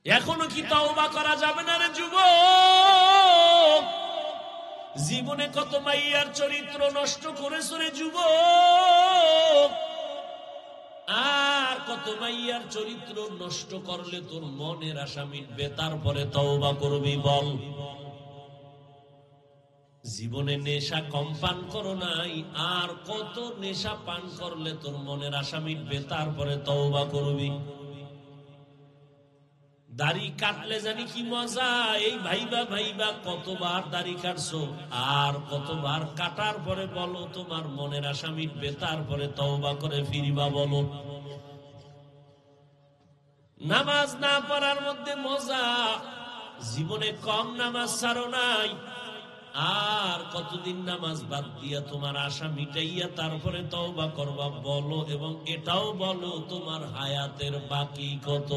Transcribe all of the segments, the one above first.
এখনো কি তওবা করা যাবে না রে যুবক? জীবনে কত মাইয়ার চরিত্র নষ্ট করেছো রে যুবক, আর কত মাইয়ার চরিত্র নষ্ট করলে তোর মনের আশা মিটবে, তারপরে তওবা করবি বল? জীবনে নেশা কম পান করো নাই, আর কত নেশা পান করলে তোর মনের আশা মিটবে, তারপরে তওবা করবি? দাড়ি কাটলে জানি কি মজা, এই ভাইবা ভাইবা কতবার দাড়ি কাটছো, আর কতবার কাটার পরে বলো তোমার মনের আশা মিটবে, তারপরে তওবা করে ফিরিবা বলো? নামাজ না পড়ার মধ্যে মজা, জীবনে কম নামাজ ছাড়ো নাই, আর কতদিন নামাজ বাদ দিয়া তোমার আশা মিটাইয়া তারপরে তওবা করবা বলো? এবং এটাও বলো তোমার হায়াতের বাকি কত?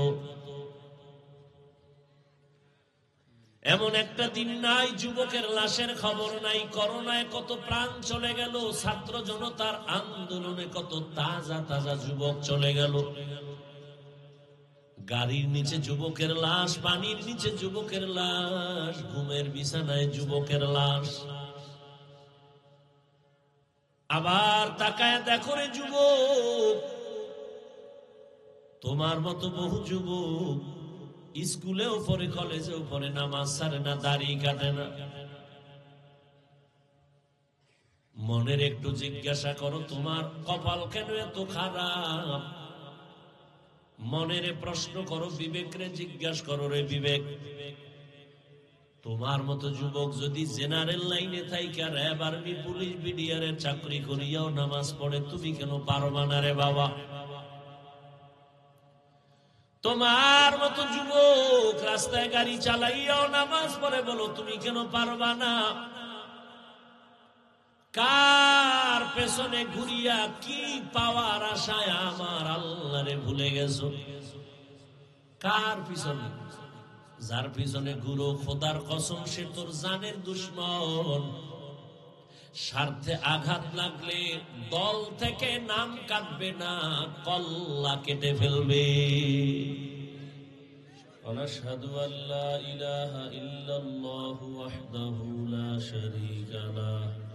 এমন একটা দিন নাই যুবকের লাশের খবর নাই। করোনায় কত প্রাণ চলে গেল, ছাত্র জনতার আন্দোলনে কত তাজা তাজা যুবক চলে গেল। গাড়ির নিচে যুবকের লাশ, পানির নিচে যুবকের লাশ, ঘুমের বিছানায় যুবকের লাশ। আবার তাকায় দেখো রে যুবক, তোমার মতো বহু যুবক স্কুলেও পড়ে, কলেজেও পড়ে, নামাজ ছাড়ে না, দাড়ি কাটে না। মনের একটু জিজ্ঞাসা করো, তোমার কপাল কেন এত খারাপ? মনের প্রশ্ন করো, বিবেকরে জিজ্ঞাসা করো, রে বিবেক, তোমার মতো যুবক যদি জেনারেল লাইনে থাইকা র‍্যাব, আর্মি, পুলিশ, বিডিআরের চাকরি করিয়াও নামাজ পড়ে, তুমি কেন পারবা না রে বাবা? তোমার মতো যুবক রাস্তায় গাড়ি চালাইয়াও নামাজ পড়ে, বলো তুমি কেন পারবা না? কার পেছনে ঘুরিয়া কি পাওয়ার আশায় আমার আল্লাহরে ভুলে গেছো? কার পিছনে? যার পিছনে ঘুরো খোদার কসম সে তোর জানের দুশমন। স্বার্থে আঘাত লাগলে দল থেকে নাম কাটবে না, কল্লা কেটে ফেলবে। ওয়ানাশহাদু আল্লা ইলাহা ইল্লাল্লাহু ওয়াহদাহু লা শারীকা লাহু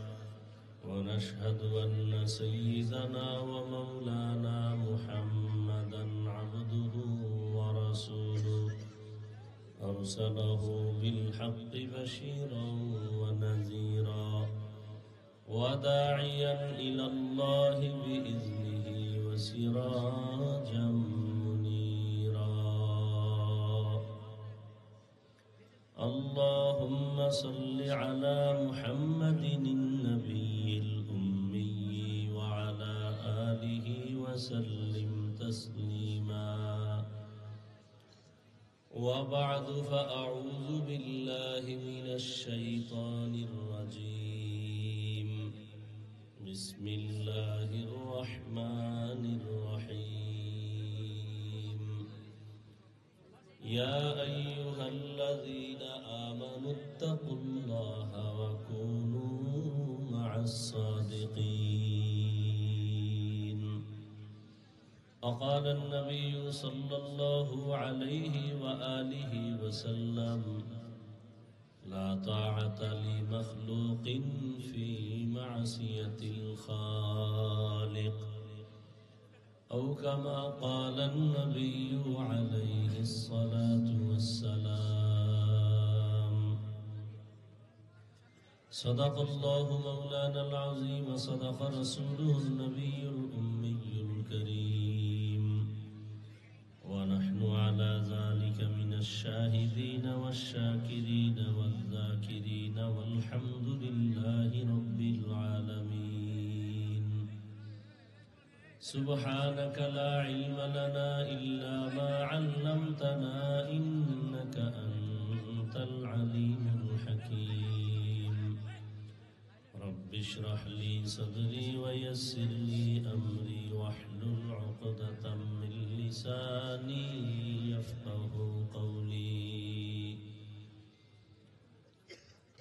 ونشهد أن سيدنا ومولانا محمدا عبده ورسوله أرسله بالحق بشيرا ونذيرا وداعيا إلى الله بإذنه وسراجا منيرا اللهم صل على محمد النبي وسلم تسليما وبعد فأعوذ بالله من الشيطان الرجيم بسم الله الرحمن الرحيم يا أيها الذين آمنوا اتقوا الله وكونوا مع الصادقين. وقال النبي صلى الله عليه وآله وسلم لا طاعة لمخلوق في معصية الخالق أو كما قال النبي عليه الصلاة والسلام. صدق الله مولانا العظيم صدق رسوله النبي الأمي الكريم ونحن على ذلك من الشاهدين والشاكرين والذاكرين والحمد لله رب العالمين. سبحانك لا علم لنا إلا ما علمتنا إنك أنت العليم الحكيم. رب اشرح لي صدري ويسر لي أمري واحلل عقدة من لساني يفقه قولي.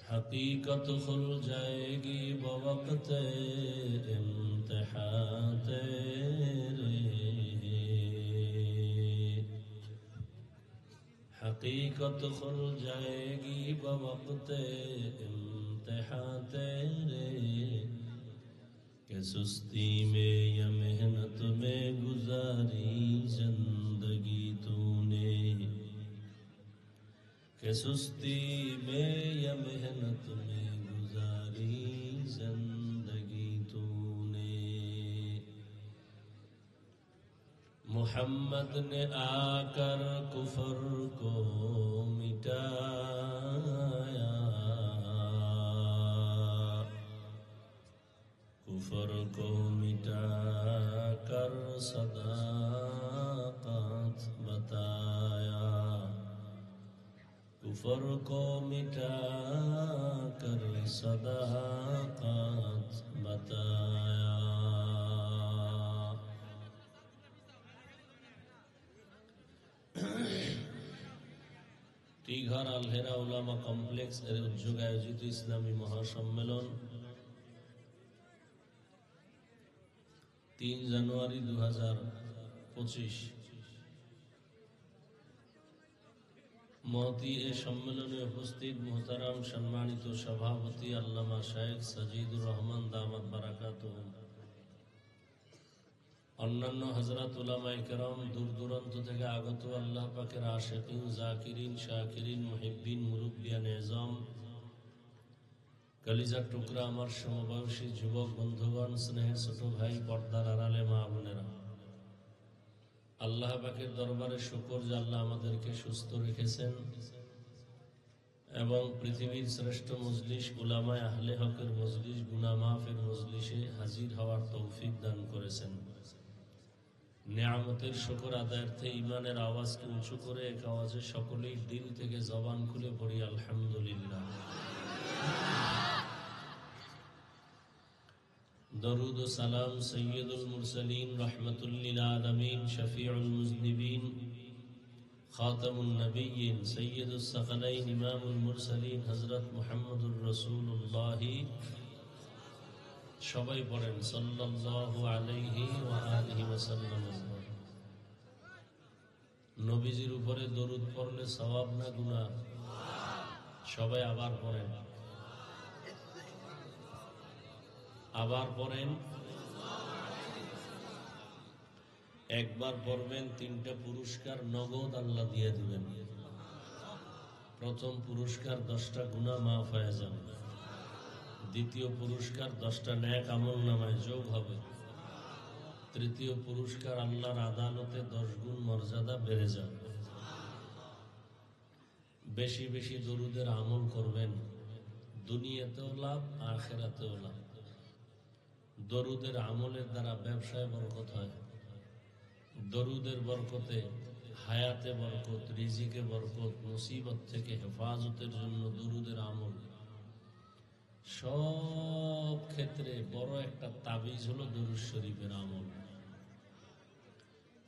حقیقت کھل جائے گی بوقت امتحان تیرے، हकीकत खुल जाएगी बवक़्ते इम्तिहान तेरे कि सुस्ती में या मेहनत में गुजारी जिंदगी तूने कि सुस्ती में या मेहनत में गुजारी जिंदगी तूने। मोहम्मद ने आकर कुफर को मिटाया, कुफर को मिटा कर सदाकत बताया, कुफर को मिटा कर सदाकत बताया। টিঘর আলহেরা উলামা কমপ্লেক্স এর উদ্যোগে আয়োজিত ইসলামী মহাসম্মেলন 3 জানুয়ারি 2025 মহতি এ সম্মেলনে উপস্থিত মুহতারাম সম্মানিত সভাপতি আল্লামা শায়েখ সাজিদুর রহমান দামাত বারাকাতুহুম, অন্যান্য হযরত উলামায়ে কেরাম, দূর দূরান্ত থেকে আগত আল্লাহ পাকের আশিকিন, জাকিরিন, শাকিরিন, মুহিব্বিন, মুরব্বিয়ান এযাম, কলিজার টুকরা আমার সমবয়সী যুবক বন্ধুগণ, স্নেহের ছোট ভাই, পর্দার আড়ালে মা বোনেরা, আল্লাহ পাকের দরবারে শুকর যে আল্লাহ আমাদেরকে সুস্থ রেখেছেন এবং পৃথিবীর শ্রেষ্ঠ মজলিস উলামায়ে আহলে হকের মজলিস, গুনাহ মাফের মজলিসে হাজির হওয়ার তৌফিক দান করেছেন। নিয়ামতের শুকর আদায়ার্থে ঈমানের আওয়াজকে উঁচু করে এক আওয়াজে সকলেই দিল থেকে জবান খুলে পড়ি আলহামদুলিল্লাহ। দরুদ ও সালাম সৈয়দুল মুরসালিন, রাহমাতুল লিল আলামিন, শফিউল মুজনিবিন, খাতামুন নবিয়্যিন, সৈয়দুস সাকালাইন, ইমামুল মুরসালিন হযরত মুহাম্মদুর রাসূলুল্লাহ, সবাই পড়েন সাল্লাল্লাহু আলাইহি ওয়া আলিহি ওয়াসাল্লাম। নবীজির উপরে দরুদ পড়লে সওয়াব না গুনাহ? সবাই আবার পড়েন, আবার পড়েন। একবার পড়বেন, 3টা পুরস্কার নগদ আল্লাহ দিয়ে দিবেন। প্রথম পুরস্কার 10টা গুনাহ মাফ হয়ে যাবে। দ্বিতীয় পুরস্কার 10টা নেক আমল নামায় যোগ হবে। তৃতীয় পুরস্কার আল্লাহর আদালতে 10 গুণ মর্যাদা বেড়ে যাবে। বেশি বেশি দরুদের আমল করবেন, দুনিয়াতেও লাভ, আখিরাতেও লাভ। দরুদের আমলের দ্বারা ব্যবসায় বরকত হয়, দরুদের বরকতে হায়াতে বরকত, রিজিকে বরকত, মুসিবত থেকে হেফাজতের জন্য দরুদের আমল। সব ক্ষেত্রে বড় একটা তাবিজ হলো দরুদ শরীফের আমল।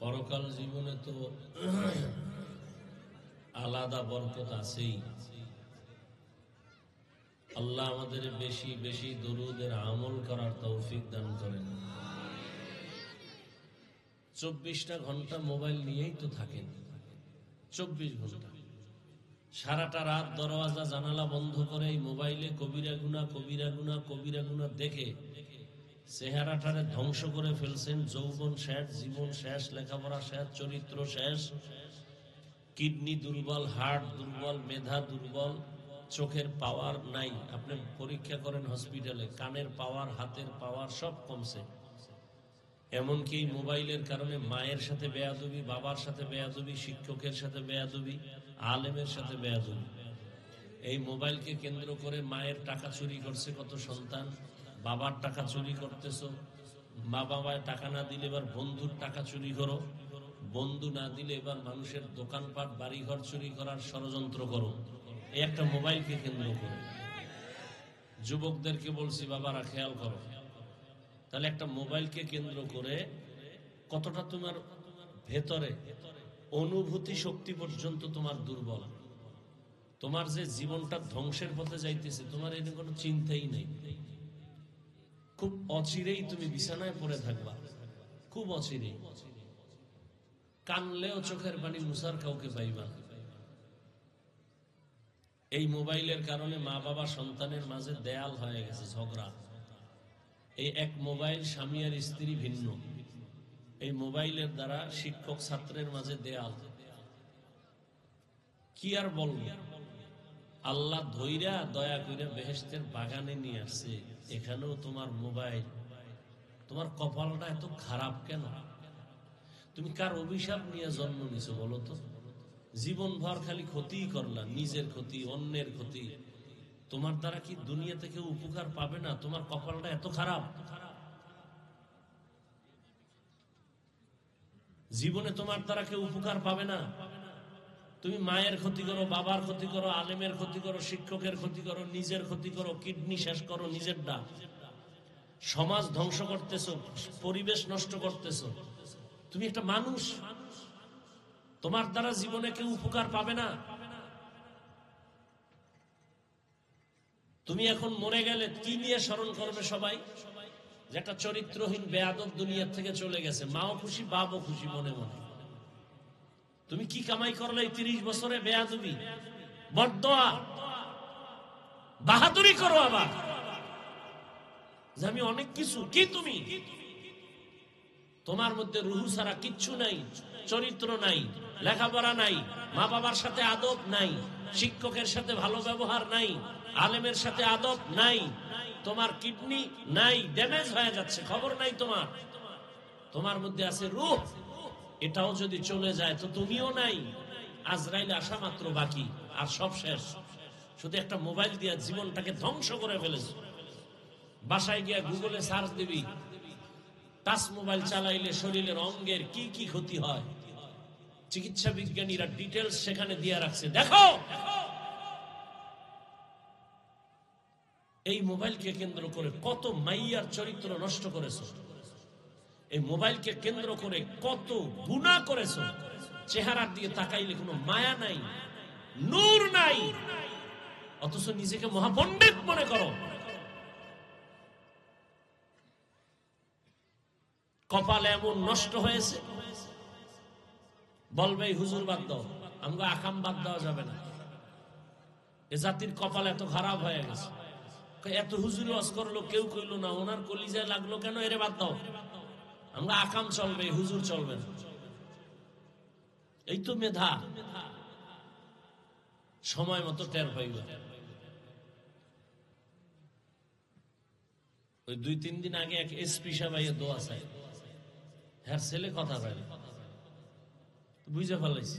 পরকাল জীবনে তো আলাদা বরকত আছেই। আল্লাহ আমাদের বেশি বেশি দরুদের আমল করার তৌফিক দান করেন। 24টা ঘন্টা মোবাইল নিয়েই তো থাকেন, 24 ঘন্টা সারাটা রাত দরওয়াজা জানালা বন্ধ করে এই মোবাইলে কবিরা গুনাহ, কবিরা গুনাহ, কবিরা গুনাহ দেখে চেহারাটারে ধ্বংস করে ফেলছেন। যৌবন শেষ, জীবন শেষ, লেখাপড়া শেষ, চরিত্র শেষ, কিডনি দুর্বল, হার্ট দুর্বল, মেধা দুর্বল, চোখের পাওয়ার নাই। আপনি পরীক্ষা করেন হসপিটালে, কানের পাওয়ার, হাতের পাওয়ার সব কমছে। এমনকি এই মোবাইলের কারণে মায়ের সাথে বেয়াদবি, বাবার সাথে বেয়াদবি, শিক্ষকের সাথে বেয়াদবি, আলেমের সাথে বেয়াদবি। এই মোবাইলকে কেন্দ্র করে মায়ের টাকা চুরি করছে কত সন্তান, বাবার টাকা চুরি করতেছো, মা বাবায় টাকা না দিলে এবার বন্ধুর টাকা চুরি করো, বন্ধু না দিলে এবার মানুষের দোকানপাট, বাড়িঘর চুরি করার ষড়যন্ত্র করো, এই একটা মোবাইলকে কেন্দ্র করে। যুবকদেরকে বলছি বাবারা খেয়াল করো, তাহলে একটা মোবাইলকে কেন্দ্র করে কতটা তোমার ভেতরে অনুভূতি শক্তি পর্যন্ত তোমার দুর্বল। তোমার যে জীবনটা ধ্বংসের পথে যাইতেছে, তোমার এই কোনো চিন্তাই নেই। খুব অচিরেই তুমি বিছানায় পড়ে থাকবা, খুব অচিরেই। কানলেও চোখের পানি মুছার কাউকে পাইবা। এই মোবাইলের কারণে মা বাবা সন্তানের মাঝে দেয়াল হয়ে গেছে, ঝগড়া। এই এক মোবাইল, স্বামী আর স্ত্রী ভিন্ন। এই মোবাইলের দ্বারা শিক্ষক ছাত্রের মাঝে দেয়াল। কি আর বলবো, আল্লাহ ধৈরা দয়া করে বেহেশতের বাগানে নিয়ে আসছে, এখানেও তোমার মোবাইল। তোমার কপালটা এত খারাপ কেন? তুমি কার অভিশাপ নিয়ে জন্ম নিছো বলো তো? জীবন ভর খালি ক্ষতিই করলা, নিজের ক্ষতি, অন্যের ক্ষতি। তোমার দ্বারা কি দুনিয়া থেকে উপকার পাবে না? তোমার কপালটা এত খারাপ। জীবনে তোমার দ্বারা কেউ উপকার পাবে না। তুমি মায়ের ক্ষতি করো, বাবার ক্ষতি করো, আলেমের ক্ষতি করো, শিক্ষকের ক্ষতি করো, নিজের ক্ষতি করো, কিডনি শেষ করো নিজেরটা, সমাজ ধ্বংস করতেছো, পরিবেশ নষ্ট করতেছো। তুমি একটা মানুষ, তোমার দ্বারা জীবনে কেউ উপকার পাবে না। তুমি এখন মরে গেলে কি নিয়ে স্মরণ করবে সবাই? যে একটা চরিত্রহীন বেয়াদব দুনিয়ার থেকে চলে গেছে, মাও খুশি বাপও খুশি মনে মনে। তুমি কি কামাই করলে এই 30 বছরে? বেয়াদবি, বরদোয়া, বাহাদুরি করো আবার যে আমি অনেক কিছু। কি তুমি? তোমার মধ্যে রুহু ছাড়া কিচ্ছু নাই, চরিত্র নাই, লেখাপড়া নাই, মা বাবার সাথে আদব নাই, শিক্ষকের সাথে ভালো ব্যবহার নাই, আলেমের সাথে আদব নাই, তোমার কিডনি নাই, ড্যামেজ হয়ে যাচ্ছে, খবর নাই তোমার। তোমার মধ্যে আছে রূহ, এটাও যদি চলে যায় তো তুমিও নাই। আজরাইল আসা মাত্র বাকি, আর সব শেষ। শুধু একটা মোবাইল দিয়ে জীবনটাকে ধ্বংস করে ফেলেছ। বাসায় গিয়া গুগলে সার্চ দিবি, টাচ মোবাইল চালাইলে শরীরের অঙ্গের কি কি ক্ষতি হয়, চিকিৎসা বিজ্ঞানীরা ডিটেলস সেখানে দিয়ে রাখছে। দেখো এই মোবাইলকে কেন্দ্র করে কত মাইয়ার চরিত্র নষ্ট করেছো, এই মোবাইলকে কেন্দ্র করে কত গুনাহ করেছো। চেহারা দিয়ে তাকাইলে কোনো মায়া নাই, নূর নাই, অথচ নিজেকে মহাপণ্ডিত মনে করো। কপাল এমন নষ্ট হয়েছে, বলবে হুজুর বাদ দাও, আমাকে আকাম বাদ দেওয়া যাবে না। এ জাতির কপাল এত খারাপ হয়ে গেছে। এত হুজুর ওয়াজ করলো, কেউ কইলো না, ওনার কলিজায় লাগলো কেন? এরে বাদ দাও, আমরা আকাম চলবে, হুজুর চলবে না। এই তো মেধা, সময় মতো টের পাইবা। ওই 2-3 দিন আগে এক এসপি সাহেব দোয়া চাই, হ্যাঁ ছেলে কথা পায় না, বুঝে ফেলাইছি,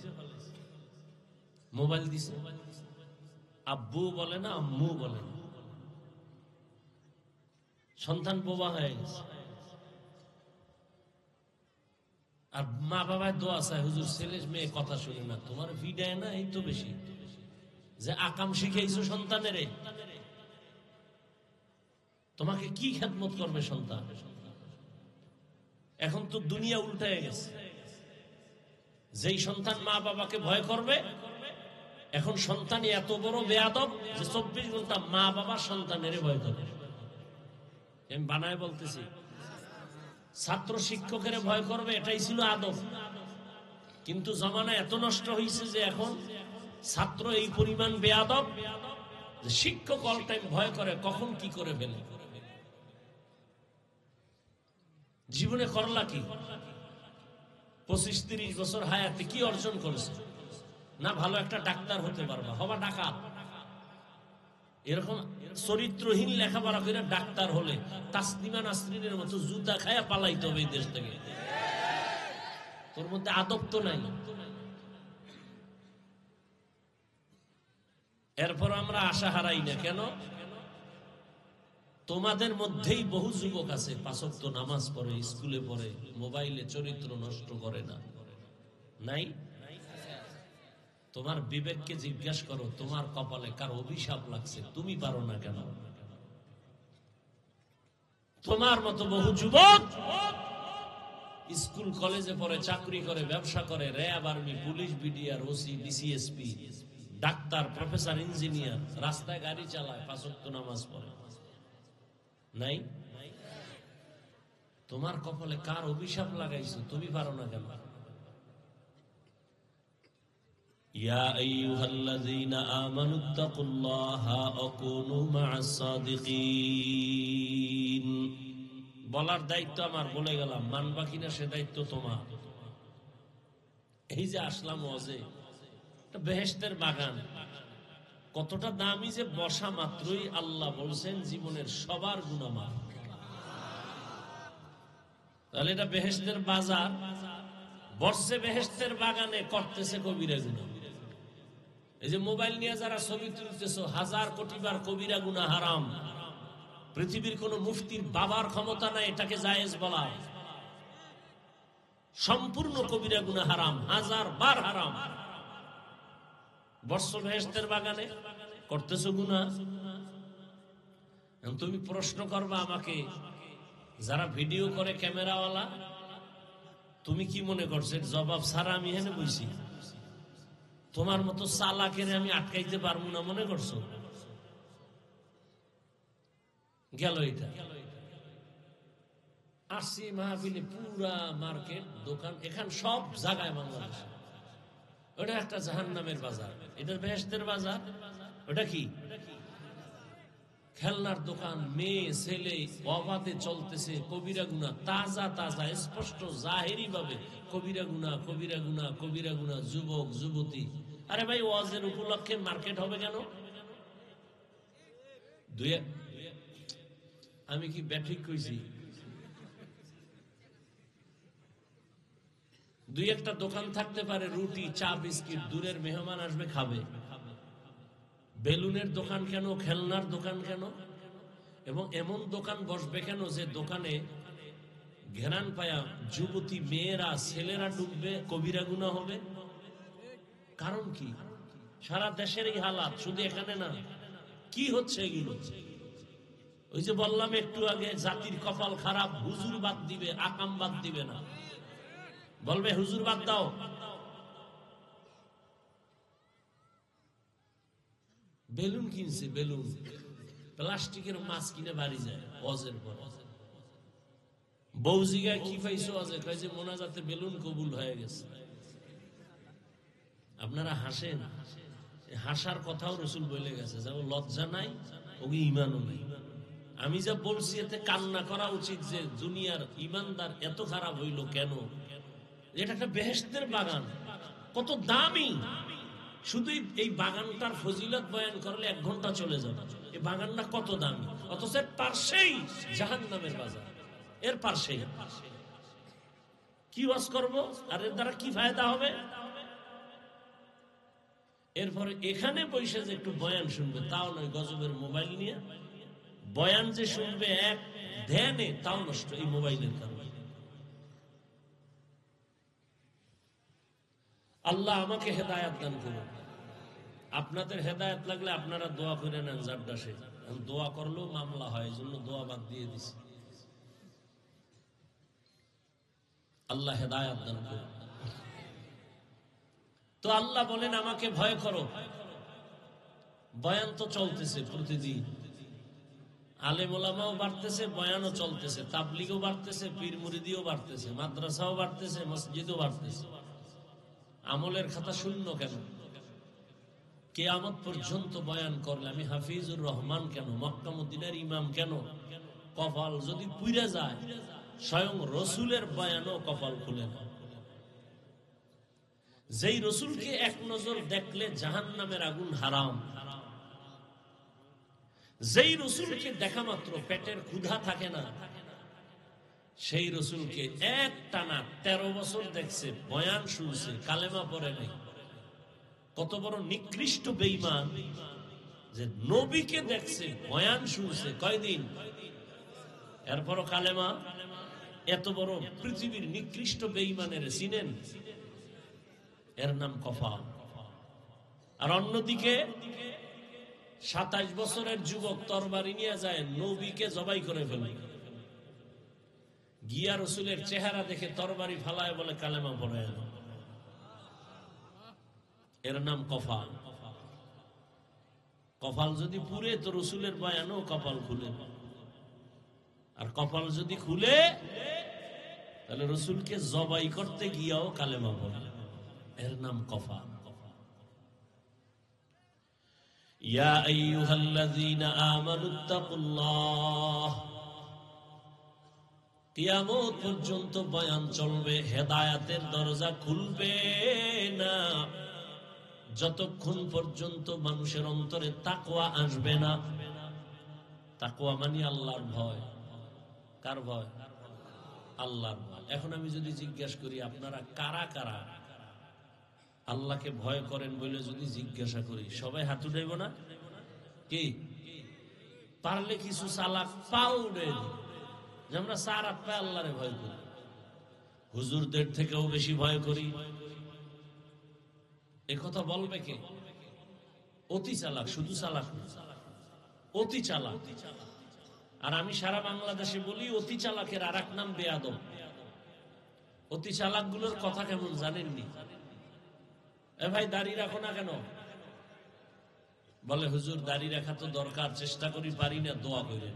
মোবাইল দিছে, আব্বু বলে না, আম্মু বলে না, সন্তান বোবা হয়ে গেছে। আর মা বাবায় দোয়া চায়, হুজুর ছেলে মেয়ে কথা শুনে না, তোমার ভিডায় না, এই তো বেশি যে আকাম শিখাইছো সন্তানের, তোমাকে কি খেদমত করবে সন্তান? এখন তো দুনিয়া উল্টায় গেছে। যেই সন্তান মা বাবাকে ভয় করবে, এখন সন্তান এত বড় বেয়াদব যে 24 ঘন্টা মা বাবা সন্তানের ভয় করবে। আমি বানায় বলতেছি, ছাত্র শিক্ষকের ভয় করবে, এটাই ছিল আদব। কিন্তু জমানা এত নষ্ট হয়েছে যে এখন ছাত্র এই পরিমাণ বেয়াদব যে শিক্ষক অল টাইম ভয় করে কখন কি করে ফেলে। জীবনে করলা কি? 25-30 বছর হায়াতে কি অর্জন করেছে? না ভালো একটা ডাক্তার হতে পারবা, হবা ডাকাত। এরকম চরিত্রহীন লেখাপড়া করে ডাক্তার হলে তাসলিমা নাসরিনের মতো জুতা খায়া পালাইতে হবে এই দেশ থেকে। তোর মধ্যে আদব তো নাই। এরপর আমরা আশা হারাই না কেন? তোমাদের মধ্যেই বহু যুবক আছে 5 ওয়াক্ত নামাজ পড়ে, স্কুলে পড়ে, মোবাইলে চরিত্র নষ্ট করে না, নাই? তোমার বিবেককে জিজ্ঞাসা করো, তোমার কপালে কার অভিশাপ লাগছে, তুমি পারো না কেন? তোমার মতো বহু যুবক স্কুল কলেজে পড়ে, চাকরি করে, ব্যবসা করে, RAB, army, police, BDR, OC, DC SP, doctor, professor, engineer, রাস্তায় গাড়ি চালায়, 5 ওয়াক্ত নামাজ পড়ে, নাই? তোমার কপালে কার অভিশাপ লাগাইছো, তুমি পারো না কেন? ইয়া আইয়ুহাল্লাযীনা আমানুত্তাকুল্লাহা ওয়া কুনু মা'আস সাদিকিন। বলার দায়িত্ব আমার, বলে গেলাম, মানবা কিনা সে দায়িত্ব তোমার। এই যে আসলাম ওয়াজে, একটা বেহেশতের বাগান, কতটা দামি যে বসা মাত্রই আল্লাহ বলছেন জীবনের সবার গুনাহ মাফ। তাহলে এটা বেহেশতের বাজার, বসছে বেহেশতের বাগানে, করতেছে কবিরা গুনাহ। এই যে মোবাইল নিয়ে যারা ছবি তুলতেছো, 1000 কোটি বার কবিরা গুনাহ হারাম। পৃথিবীর কোন মুফতির বাবার ক্ষমতা নাই এটাকে জায়েজ বলা। সম্পূর্ণ কবিরা গুনাহ হারাম, 1000 বার হারাম। বসছো বেহেশতের বাগানে, করতেছো গুনাহ। তুমি প্রশ্ন করবা আমাকে, যারা ভিডিও করে ক্যামেরাওয়ালা, তুমি কি মনে করছো জবাব ছাড়া আমি এখানে বইছি? তোমার মতো চালাকের আমি আটকাইতে পারবো না মনে করছো? গেল এটা। আসছি মাহফিলে, পুরা মার্কেট, দোকান, এখান সব জায়গায় বাংলাদেশ। ওটা একটা জাহান্নামের বাজার, এটা বেহেশতের বাজার। ওটা কি? খেলনার দোকান, মেয়ে ছেলে অবাধে চলতেছে, কবিরা গুনাহ তাজা তাজা স্পষ্ট জাহেরি ভাবে কবিরা গুনাহ, কবিরা গুনাহ, কবিরা গুনাহ। যুবক যুবতী, আরে ভাই ওয়াজের উপলক্ষে মার্কেট হবে কেন? আমি কি ব্যাঠিক কইছি? দুই একটা দোকান থাকতে পারে, রুটি চা বিস্কিট, দূরের মেহমান আসবে খাবে। বেলুনের দোকান কেন? খেলনার দোকান কেন? এবং এমন দোকান বসবে কেন যে দোকানে ঘেরান পায়া যুবতী মেয়েরা ছেলেরা ডুববে, কবিরা গুনাহ হবে? কারণ কি? সারা দেশের এই হালাত, শুধু এখানে না। কি হচ্ছে এগুলো? ওই যে বললাম একটু আগে, জাতির কপাল খারাপ, হুজুর বাদ দিবে, আকাম বাদ দিবে না। বলবে হুজুর বাদ দাও। বেলুন কিনছে, বেলুন, প্লাস্টিকের মাছ কিনে বাড়ি যায় ওয়াজের পর। বউজিগায় কি পাইছো ওয়াজে? কয় যে মোনাজাতে বেলুন কবুল হয়ে গেছে। আপনারা হাসেন, হাসার কথাও রসুল বলে গেছে, যেমন লজ্জা নাই ওকে ইমানও নেই। আমি যা বলছি এতে কান্না করা উচিত যে দুনিয়ার ইমানদার এত খারাপ হইল কেন? এটা একটা বেহেশতের বাগান, কত দামি। শুধু এই বাগানটার ফজিলত বয়ান করলে 1 ঘন্টা চলে যাবে। এই বাগানটা কত দামি, অথচ এর পাশেই জাহান্নামের বাজার। এর পাশেই কি ওয়াজ করবো আর এর দ্বারা কি ফায়দা হবে? এরপরে এখানে বসে যে একটু বয়ান শুনবে তাও নয়, গজবের মোবাইল নিয়ে বয়ান যে শুনবে এক ধ্যানে, তাও নষ্ট এই মোবাইলের কারণে। আল্লাহ আমাকে হেদায়েত দান করুন। আপনাদের হেদায়েত লাগলে আপনারা দোয়া করে নেন। জাবডাসে দোয়া করলেও মামলা হয়, এই জন্য দোয়া বাদ দিয়ে দিছি। আল্লাহ হেদায়েত দান করুন। তো আল্লাহ বলেন আমাকে ভয় করো। বয়ান তো চলতেছে প্রতিদিন, আলেম ওলামাও বাড়তেছে, বয়ানও চলতেছে, তাবলিগও বাড়তেছে, পীর মুরিদিও বাড়তেছে, মাদ্রাসাও বাড়তেছে, মসজিদও বাড়তেছে। আমলের খাতা শূন্য কেন? কিয়ামত পর্যন্ত বয়ান করলে আমি হাফিজুর রহমান কেন? মক্কা মদিনার ইমাম কেন? কপাল যদি পুইরা যায়, স্বয়ং রসুলের বয়ানও কপাল খুলে না। যেই রসুলকে এক নজর দেখলে জাহান্নামের আগুন হারাম, যেই রসুলকে দেখা মাত্র পেটের ক্ষুধা থাকে না, সেই রসুলকে এক টানা 13 বছর দেখছে, বয়ান শুনছে, কালেমা পড়ে নাই। কত বড় নিকৃষ্ট বেঈমান যে নবীকে দেখছে, বয়ান শুনছে কয়দিন, এরপরও কালেমা। এত বড় পৃথিবীর নিকৃষ্ট বেঈমানের চিনেন? এর নাম কফাল। আর অন্যদিকে 27 বছরের যুবক তরবারি নিয়ে যায়, নবীকে জবাই করে ফেলে, গিয়া রসুলের চেহারা দেখে তরবারি ফালায়, বলে কালেমা পড়ে। এর নাম কফাল। কপাল যদি পুরে তো রসুলের বয়ানও কপাল খুলে, আর কপাল যদি খুলে তাহলে রসুলকে জবাই করতে গিয়াও কালেমা পড়ে। এর নাম কফাল। ইয়া আইয়ুহাল্লাযীনা আমানুত্তাকুল্লাহ। কিয়ামত পর্যন্ত বয়ান চলবে, হেদায়েতের দরজা খুলবে না যতক্ষণ পর্যন্ত মানুষের অন্তরে তাকওয়া আসবে না। তাকওয়া মানে আল্লাহর ভয়। কার ভয়? আল্লাহর ভয়। এখন আমি যদি জিজ্ঞাসা করি আপনারা কারা কারা আল্লাহকে ভয় করেন বলে যদি জিজ্ঞাসা করি, সবাই হাত উঠাইব না? কি পারলে কিছু চালাক পাও উঠে যে আমরা চার হাত পায়ে আল্লাহরে ভয় করি, হুজুরদের থেকেও বেশি ভয় করি। এ কথা বলবে কে? অতি চালাক, শুধু চালাক না, অতি চালাক। আর আমি সারা বাংলাদেশে বলি অতি চালাকের আর এক নাম বেয়াদব। অতি চালাক গুলোর কথা কেমন জানেননি? এ ভাই দাড়ি রাখো না কেন? বলে হুজুর দাড়ি রাখা তো দরকার, চেষ্টা করি, পারি না, দোয়া করেন।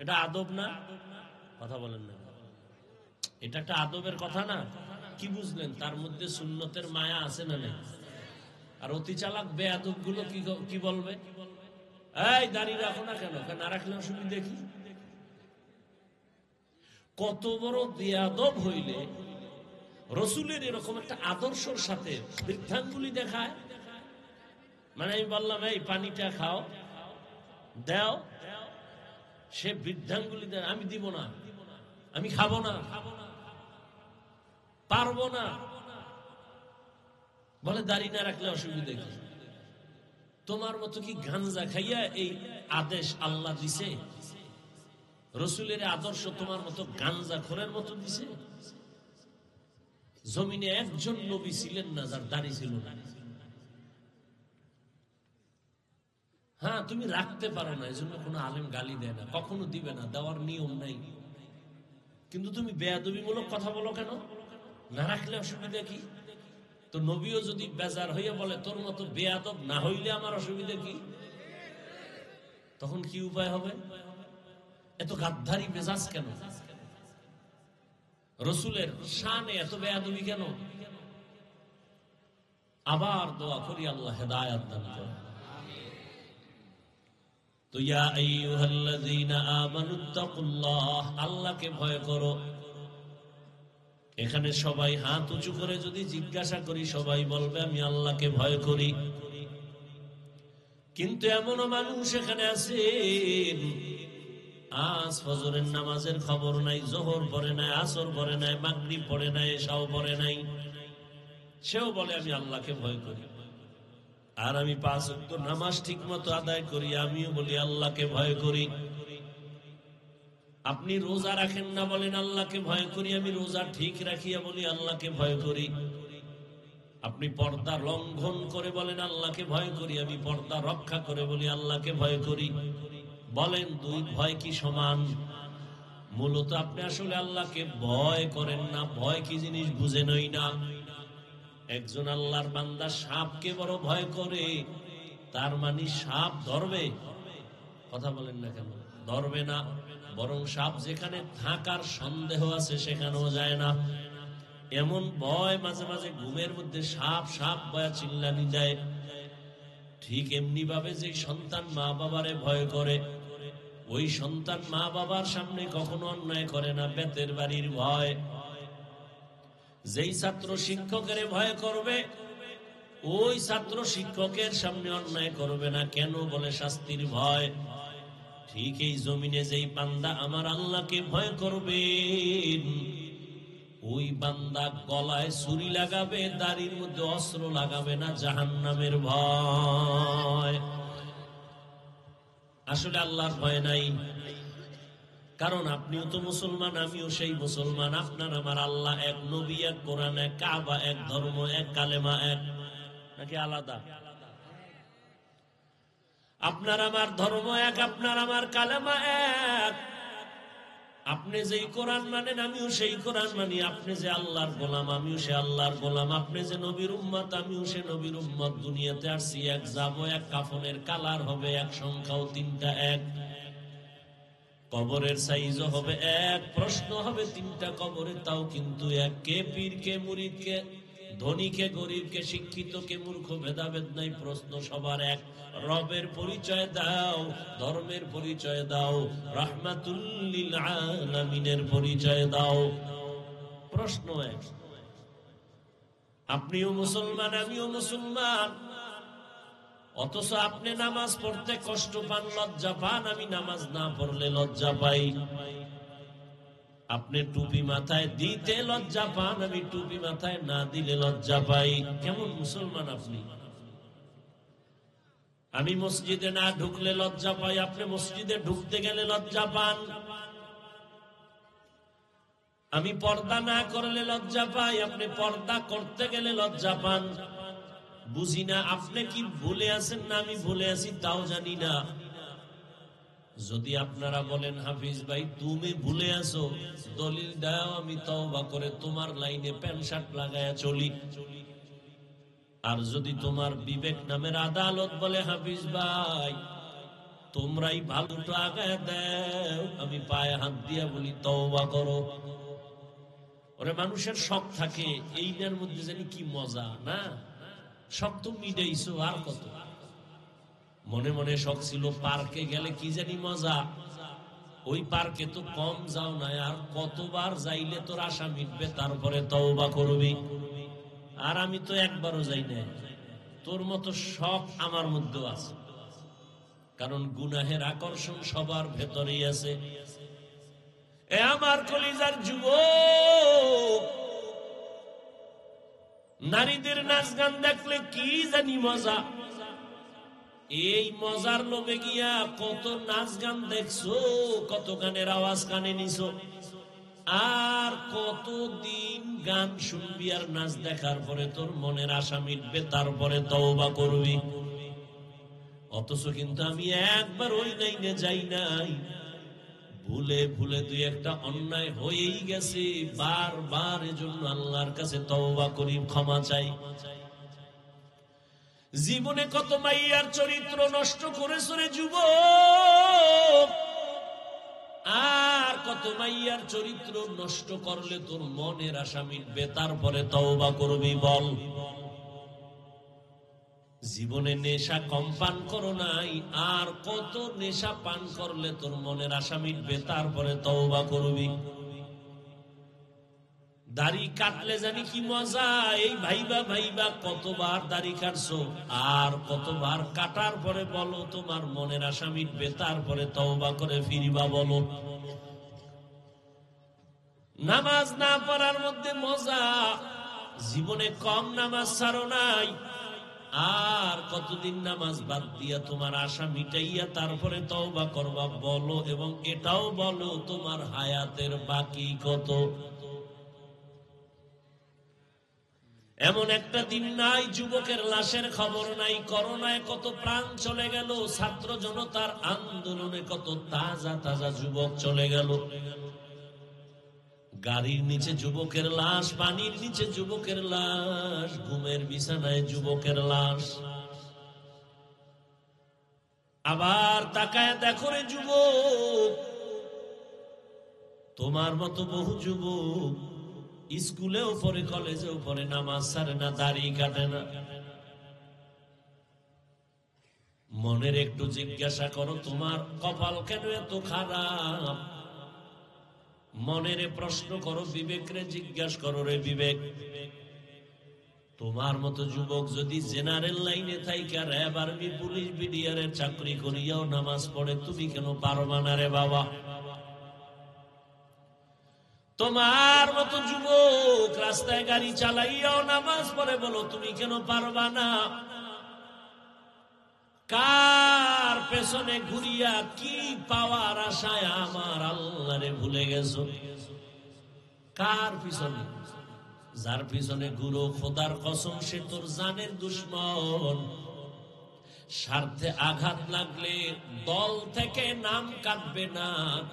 এটা আদব না? কথা বলেন না, এটা একটা আদবের কথা না? কি বুঝলেন? তার মধ্যে সুন্নতের মায়া আছে না নেই? আর অতি চালাক বেয়াদব গুলো কি বলবে? এই দাড়ি রাখো না কেন? না রাখলে অসুবিধা দেখি। কত বড় বেয়াদব হইলে রসুলের এরকম একটা আদর্শের সাথে বৃদ্ধাঙ্গুলি দেখায়। মানে আমি বললাম এই পানিটা খাও, দাও, সে বৃদ্ধাঙ্গুলি দেয়, আমি দিব না, আমি খাবো না, পারবো না। বলে দাড়ি না রাখলে অসুবিধা কি? তোমার মতো কি গাঞ্জা খাইয়া এই আদেশ আল্লাহ দিছে? রসুলের আদর্শ তোমার মতো গাঞ্জা খোরের মতো দিছে? জমিনে একজন নবী ছিলেন না যার দাড়ি ছিল না। হ্যাঁ, তুমি রাখতে পারো না, এজন্য কোনো আলেম গালি দেয় না, কখনো দিবে না, দেওয়ার নিয়ম নাই। কিন্তু তুমি বেয়াদবিমূলক কথা বলো কেন? না রাখলে অসুবিধা কি? তো নবীও যদি বেজার হইয়া বলে তোর মতো বেয়াদব না হইলে আমার অসুবিধা কি, তখন কি উপায় হবে? এত গাদ্দারি মেজাজ কেন? রসুলের শানে এত বেয়াদবি কেন? আবার দোয়া করি আল্লাহ হেদায়েত দান করেন। তো ইয়া আইয়ুহাল্লাযীনা আমানুত্তাকুল্লাহ, আল্লাহকে ভয় করো। এখানে সবাই হাত উঁচু করে যদি জিজ্ঞাসা করি, সবাই বলবে আমি আল্লাহকে ভয় করি। কিন্তু এমনও মানুষ এখানে আছেন আজ ফজরের নামাজের খবর নাই, যোহর পড়ে নাই, আসর পড়ে নাই, মাগরিব পড়ে নাই, এশাও পড়ে নাই, সেও বলে আমি আল্লাহকে ভয় করি। আর আমি 5 ওয়াক্ত নামাজ ঠিক মতো আদায় করি, আমিও বলি আল্লাহকে ভয় করি। আপনি রোজা রাখেন না, বলেন আল্লাহকে ভয় করি। আমি রোজা ঠিক রাখিয়া বলি আল্লাহকে ভয় করি। আপনি পর্দা লঙ্ঘন করে বলেন আল্লাহকে ভয় করি। আমি পর্দা রক্ষা করে বলি আল্লাহকে ভয় করি। বলেন দুই ভয় কি সমান? মূলত আপনি আসলে আল্লাহকে ভয় করেন না, ভয় কি জিনিস বুঝেনই না। একজন আল্লাহর বান্দা সাপকে বড় ভয় করে, তার মানে সাপ ধরবে? কথা বলেন না কেন? ধরবে না, বরং সাপ যেখানে থাকার সন্দেহ আছে সেখানেও যায় না। এমন ভয় মাঝে মাঝে ঘুমের মধ্যে সাপ সাপ বয়া চিল্লানি যায়। ঠিক এমনি ভাবে যে সন্তান মা বাবারে ভয় করে, ওই সন্তান মা বাবার সামনে কখনো অন্যায় করে না, বেতের বাড়ির ভয়। যেই ছাত্র শিক্ষকের ভয় করবে, ওই ছাত্র শিক্ষকের সামনে অন্যায় করবে না। কেন? বলে শাস্তির ভয়। ঠিক এই জমিনে যেই বান্দা আমার আল্লাহকে ভয় করবে, ওই বান্দা গলায় ছুরি লাগাবে, দাড়ির মধ্যে অস্ত্র লাগাবে না, জাহান্নামের ভয়। আসলে আল্লাহর ভয় নাই, কারণ আপনিও তো মুসলমান, আমিও সেই মুসলমান। আপনার আমার আল্লাহ এক, নবী এক, কোরআন এক, কাবা এক, ধর্ম এক, কালেমা এক, নাকি আলাদা? আপনার আমার ধর্ম এক, আপনার আমার কালেমা এক। আপনি যেই কোরআন মানেন আমিও সেই কোরআন মানি। আপনি যে আল্লাহর গোলাম আমিও সে আল্লাহর গোলাম। আপনি যে নবীর উম্মত আমিও সে নবীর উম্মত। দুনিয়াতে আসছি এক, যাবো এক, কাফনের কালার হবে এক, সংখ্যাও 3টা এক, কবরের সাইজও হবে এক, প্রশ্ন হবে 3টা কবরে, তাও কিন্তু এক। কে পীর, কে মুরিদ, কে ধনীকে গরিবকে শিক্ষিতকে মূর্খ ভেদাভেদ নাই, প্রশ্ন সবার এক। রবের পরিচয় দাও, ধর্মের পরিচয় দাও, রাহমাতুল লিল আলামিনের পরিচয় দাও। প্রশ্ন এক। আপনিও মুসলমান, আমিও মুসলমান, অথচ আপনি নামাজ পড়তে কষ্ট পান, লজ্জা পান, আমি নামাজ না পড়লে লজ্জা পাই। আপনি টুপি মাথায় দিতে লজ্জা পান, আমি টুপি মাথায় না দিলে লজ্জা পাই। কেমন মুসলমান আপনি? আমি মসজিদে না ঢুকলে লজ্জা পাই, আপনি মসজিদে ঢুকতে গেলে লজ্জা পান। আমি পর্দা না করলে লজ্জা পাই, আপনি পর্দা করতে গেলে লজ্জা পান। বুঝি না আপনি কি ভুলে আছেন না আমি ভুলে আছি তাও জানি না। যদি আপনারা বলেন হাফিজ ভাই তুমি ভুলে আছো, দলিল দাও, আমি তওবা করে তোমার লাইনে প্যান্ট শার্ট লাগায়া চলি। আর যদি তোমার বিবেক নামের আদালত বলে হাফিজ ভাই তোমরাই ভালোটা আগায় দাও, আমি পায়ে হাত দিয়া বলি তওবা করো। ওরে মানুষের শখ থাকে, এইটার মধ্যে জানি কি মজা না। শখ তো মিটাইছো, আর কত? মনে মনে শখ ছিল পার্কে গেলে কি জানি মজা, ওই পার্কে তো কম যাও না, আর কতবার যাইলে তোর আশা মিটবে তারপরে তওবা করবি। আর আমি তো একবারও যাই না। তোর মতো শখ আমার মধ্যে আছে, কারণ গুনাহের আকর্ষণ সবার ভেতরেই আছে। এ আমার কলিজার যুবক, নারীদের নাচ গান দেখলে কি জানি মজা। এই মজার লোভে গিয়া কত নাচ গান দেখছো, কত গানের আওয়াজ কানে নিছো, আর কতদিন গান শুনবি আর নাচ দেখার পরে তোর মনের আশা মিটবে তারপরে তওবা করবি। অথচ কিন্তু আমি একবার ওই লাইনে যাই নাই। ভুলে ভুলে দুই একটা অন্যায় হয়েই গেছে, বারবার এজন্য আল্লাহর কাছে তওবা করি, ক্ষমা চাই। জীবনে কত মাইয়ার চরিত্র নষ্ট করেছ রে যুবক, আর কত মাইয়ার চরিত্র নষ্ট করলে তোর মনের আশা মিটবে তারপরে তওবা করবি বল। জীবনে নেশা কম পান করো নাই, আর কত নেশা পান করলে তোর মনের আশা মিটবে তারপরে তওবা করবি। দাড়ি কাটলে জানি কি মজা, এই ভাইবা ভাইবা কতবার দাড়ি কাটছো, আর কতবার কাটার পরে বলো তোমার মনের আশা মিটবে তারপরে তওবা করে ফিরিবা বলো। নামাজ না পড়ার মধ্যে মজা, জীবনে কম নামাজ ছাড়ো নাই, আর কতদিন নামাজ বাদ দিয়া তোমার আশা মিটাইয়া তারপরে তওবা করবা বলো। এবং এটাও বলো তোমার হায়াতের বাকি কত। এমন একটা দিন নাই যুবকের লাশের খবর নাই। করোনায় কত প্রাণ চলে গেল, ছাত্র জনতার আন্দোলনে কত তাজা তাজা যুবক চলে গেল। গাড়ির নিচে যুবকের লাশ, পানির নিচে যুবকের লাশ, ঘুমের বিছানায় যুবকের লাশ। আবার তাকায় দেখো রে যুবক, তোমার মতো বহু যুবক স্কুলেও পড়ে, কলেজেও পড়ে, নামাজ ছাড়ে না, দাড়ি কাটে না। মনের একটু জিজ্ঞাসা করো তোমার কপাল কেন এত খারাপ। মনের প্রশ্ন করো, বিবেকরে জিজ্ঞাসা করো রে বিবেক। তোমার মতো যুবক যদি জেনারেল লাইনে থাইকা র্যাব, আর্মি, পুলিশ, বিডিআর এর চাকরি করিয়াও নামাজ পড়ে, তুমি কেন পারবা না রে বাবা? তোমার মতো যুবক রাস্তায় গাড়ি চালাইয়াও নামাজ পড়ে, বলো তুমি কেন পারবা না? কার পেছনে ঘুরিয়া কি পাওয়ার আশায় আমার আল্লাহরে ভুলে গেছো? কার পিছনে? যার পিছনে ঘুরো খোদার কসম সে তোর জানের দুশ্মন। স্বার্থে আঘাত লাগলে দল থেকে নাম কাটবে না,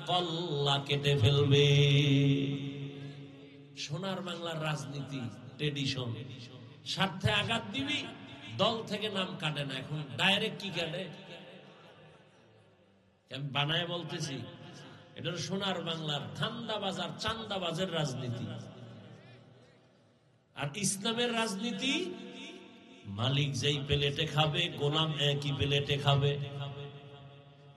কল্লা কেটে ফেলবে। সোনার বাংলার রাজনীতি ট্রেডিশন, স্বার্থে আঘাত দিবি, দল থেকে নাম কাটে না। এখন ডাইরেক্ট কি কাটে? আমি বানায় বলতেছি, এটা সোনার বাংলার ধান্দাবাজার চান্দাবাজের রাজনীতি। আর ইসলামের রাজনীতি, মালিক যেই প্লেটে খাবে গোলাম একই প্লেটে খাবে।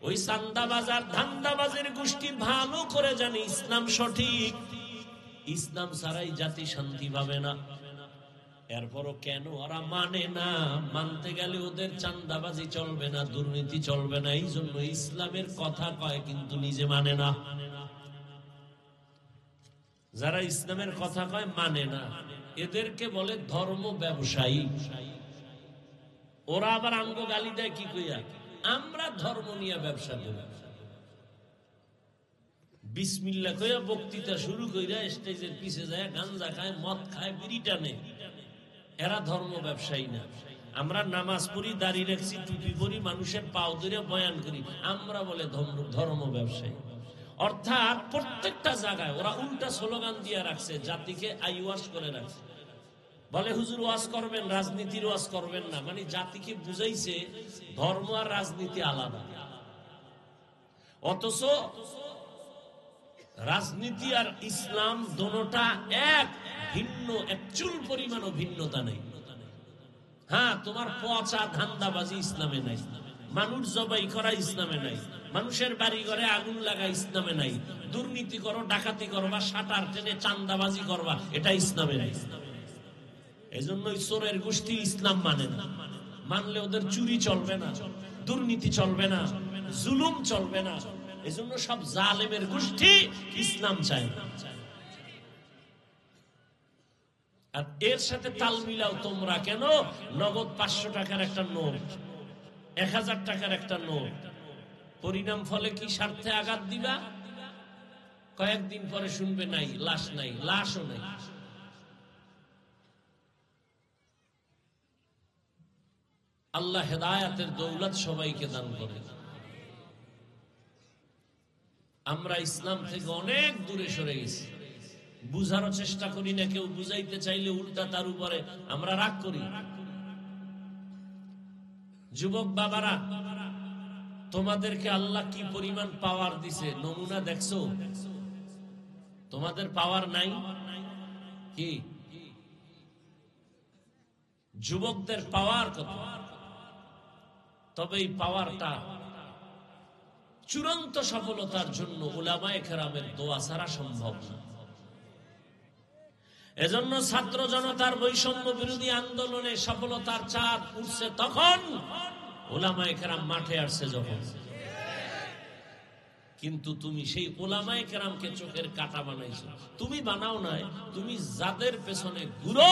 ওই চান্দাবাজার ধান্দাবাজের গোষ্ঠী ভালো করে জানে ইসলাম সঠিক, ইসলাম ছাড়াই জাতি শান্তি পাবে না। এরপরও কেন ওরা মানে না? মানতে গেলে ওদের চান্দাবাজি চলবে না, দুর্নীতি চলবে না। এই জন্য ইসলামের কথা কয় কিন্তু নিজে মানে না। যারা ইসলামের কথা কয় মানে না, এদেরকে বলে ধর্ম ব্যবসায়ী। ওরা আবার আঙ্গ গালি দেয় কি কইয়া, আমরা ধর্ম নিয়ে ব্যবসা করি। বিসমিল্লাহ কইয়া বক্তৃতা শুরু কইরা স্টেজের পিছে যায় গাঞ্জা খায়, মদ খায়, বিড়ি টানে। এরা ধর্ম ব্যবসায়ী না। আমরা নামাজ পড়ি, দাড়ি রাখছি, টুপি পরি, মানুষের পাও ধরে বয়ান করি, আমরা বলে ধর্ম ব্যবসায়ী। অর্থাৎ প্রত্যেকটা জায়গায় ওরা উল্টা স্লোগান দিয়ে রাখছে, জাতিকে আইওয়াশ করে রাখছে। বলে হুজুর ওয়াজ করবেন, রাজনীতির ওয়াজ করবেন না। মানে জাতিকে বুঝাইছে ধর্ম আর রাজনীতি আলাদা। অথচ রাজনীতি আর ইসলাম দোনোটা এক, ভিন্ন, এক চুল পরিমাণও ভিন্নতা নেই। হ্যাঁ, তোমার পচা ধান্দাবাজি ইসলামে নাই, মানুষ জবাই করা ইসলামে নাই, মানুষের বাড়ি ঘরে আগুন লাগা ইসলামে নাই, দুর্নীতি করো, ডাকাতি করবা, শাটার টেনে চান্দাবাজি করবা, এটা ইসলামে নাই। এই জন্যই চোরের গোষ্ঠী ইসলাম মানে না। মানলে ওদের চুরি চলবে না, দুর্নীতি চলবে না, জুলুম চলবে না। এই জন্য সব জালেমের গোষ্ঠী ইসলাম চায় না। আর এর সাথে তাল মিলাও তোমরা কেন? নগদ 500 টাকার একটা নোট, 1000 টাকার একটা নোট, পরিণাম ফলে কি স্বার্থে আঘাত দিবা? কয়েকদিন পরে শুনবে নাই, লাশ নাই, লাশও নাই। আল্লাহ হেদায়াতের দৌলত সবাইকে দান করে। আমরা ইসলাম থেকে অনেক দূরে সরে গেছি, বুঝারও চেষ্টা করি না। কেউ বুঝাইতে চাইলে উল্টা তার উপরে আমরা রাগ করি। যুবক বাবারা, তোমাদেরকে আল্লাহ কি পরিমাণ পাওয়ার দিছে নমুনা দেখছো? তোমাদের পাওয়ার নাই কি? যুবকদের পাওয়ার কত? তবে এই পাওয়ারটা চূড়ান্ত সফলতার জন্য উলামায়ে কেরামের দোয়া ছাড়া সম্ভব না। এজন্য ছাত্র জনতার বৈষম্য বিরোধী আন্দোলনে সফলতার চাঁদ উঠছে তখন, উলামায়ে কেরাম মাঠে আসছে যখন। কিন্তু তুমি সেই উলামায়ে কেরামকে চোখের কাঁটা বানাইছো। তুমি বানাও নাই, তুমি যাদের পেছনে ঘুরো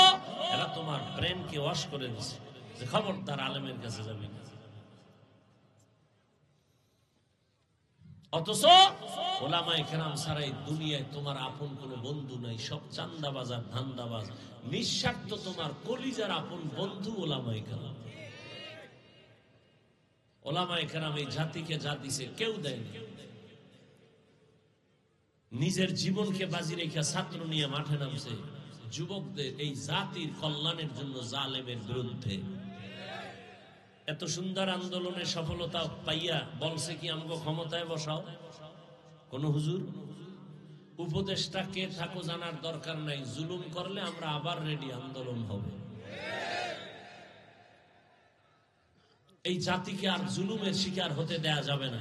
এরা তোমার ব্রেনকে ওয়াশ করে দিছে যে খবরদার আলেমের কাছে যাবি না। অথচ উলামায়ে কেরাম ছাড়াই দুনিয়ায় তোমার আপন কোনো বন্ধু নাই, সব চান্দাবাজ আর ধান্দাবাজ। নিঃস্বার্থ তোমার কলিজার আপন বন্ধু উলামায়ে কেরাম। উলামায়ে কেরাম এই জাতিকে যা দিছে কেউ দেয়নি। নিজের জীবনকে বাজি রেখে ছাত্র নিয়ে মাঠে নামছে যুবকদের এই জাতির কল্যাণের জন্য, জালেমের বিরুদ্ধে। এত সুন্দর আন্দোলনে সফলতা পাইয়া বলছে কি আমাকে ক্ষমতায় বসাও? কোন হুজুর উপদেষ্টা কে থাকো জানার দরকার নাই, জুলুম করলে আমরা আবার রেডি, আন্দোলন হবে। এই জাতিকে আর জুলুমের শিকার হতে দেয়া যাবে না।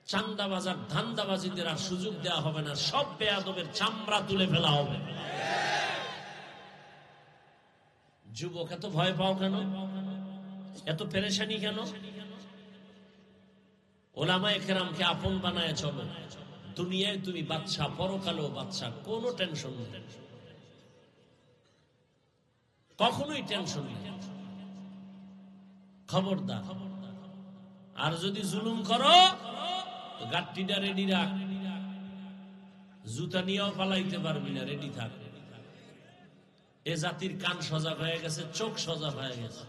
চান্দাবাজার ধান্দাবাজিদের আর সুযোগ দেওয়া হবে না। সব বেয়াদবের চামড়া তুলে ফেলা হবে। যুবক এত ভয় পাও কেন? এত পেরেশানি কেন? উলামায়ে কেরামকে আপন বানায় চলো। দুনিয়ায় তুমি বাদশা, পরকালেও বাদশা, কোনো টেনশন নেই, কখনোই টেনশন নেই। খবরদার, আর যদি জুলুম করো গাট্টিটা রেডি রাখ, জুতা নিয়েও পালাইতে পারবি না, রেডি থাক। এ জাতির কান সজাগ হয়ে গেছে, চোখ সজাগ হয়ে গেছে,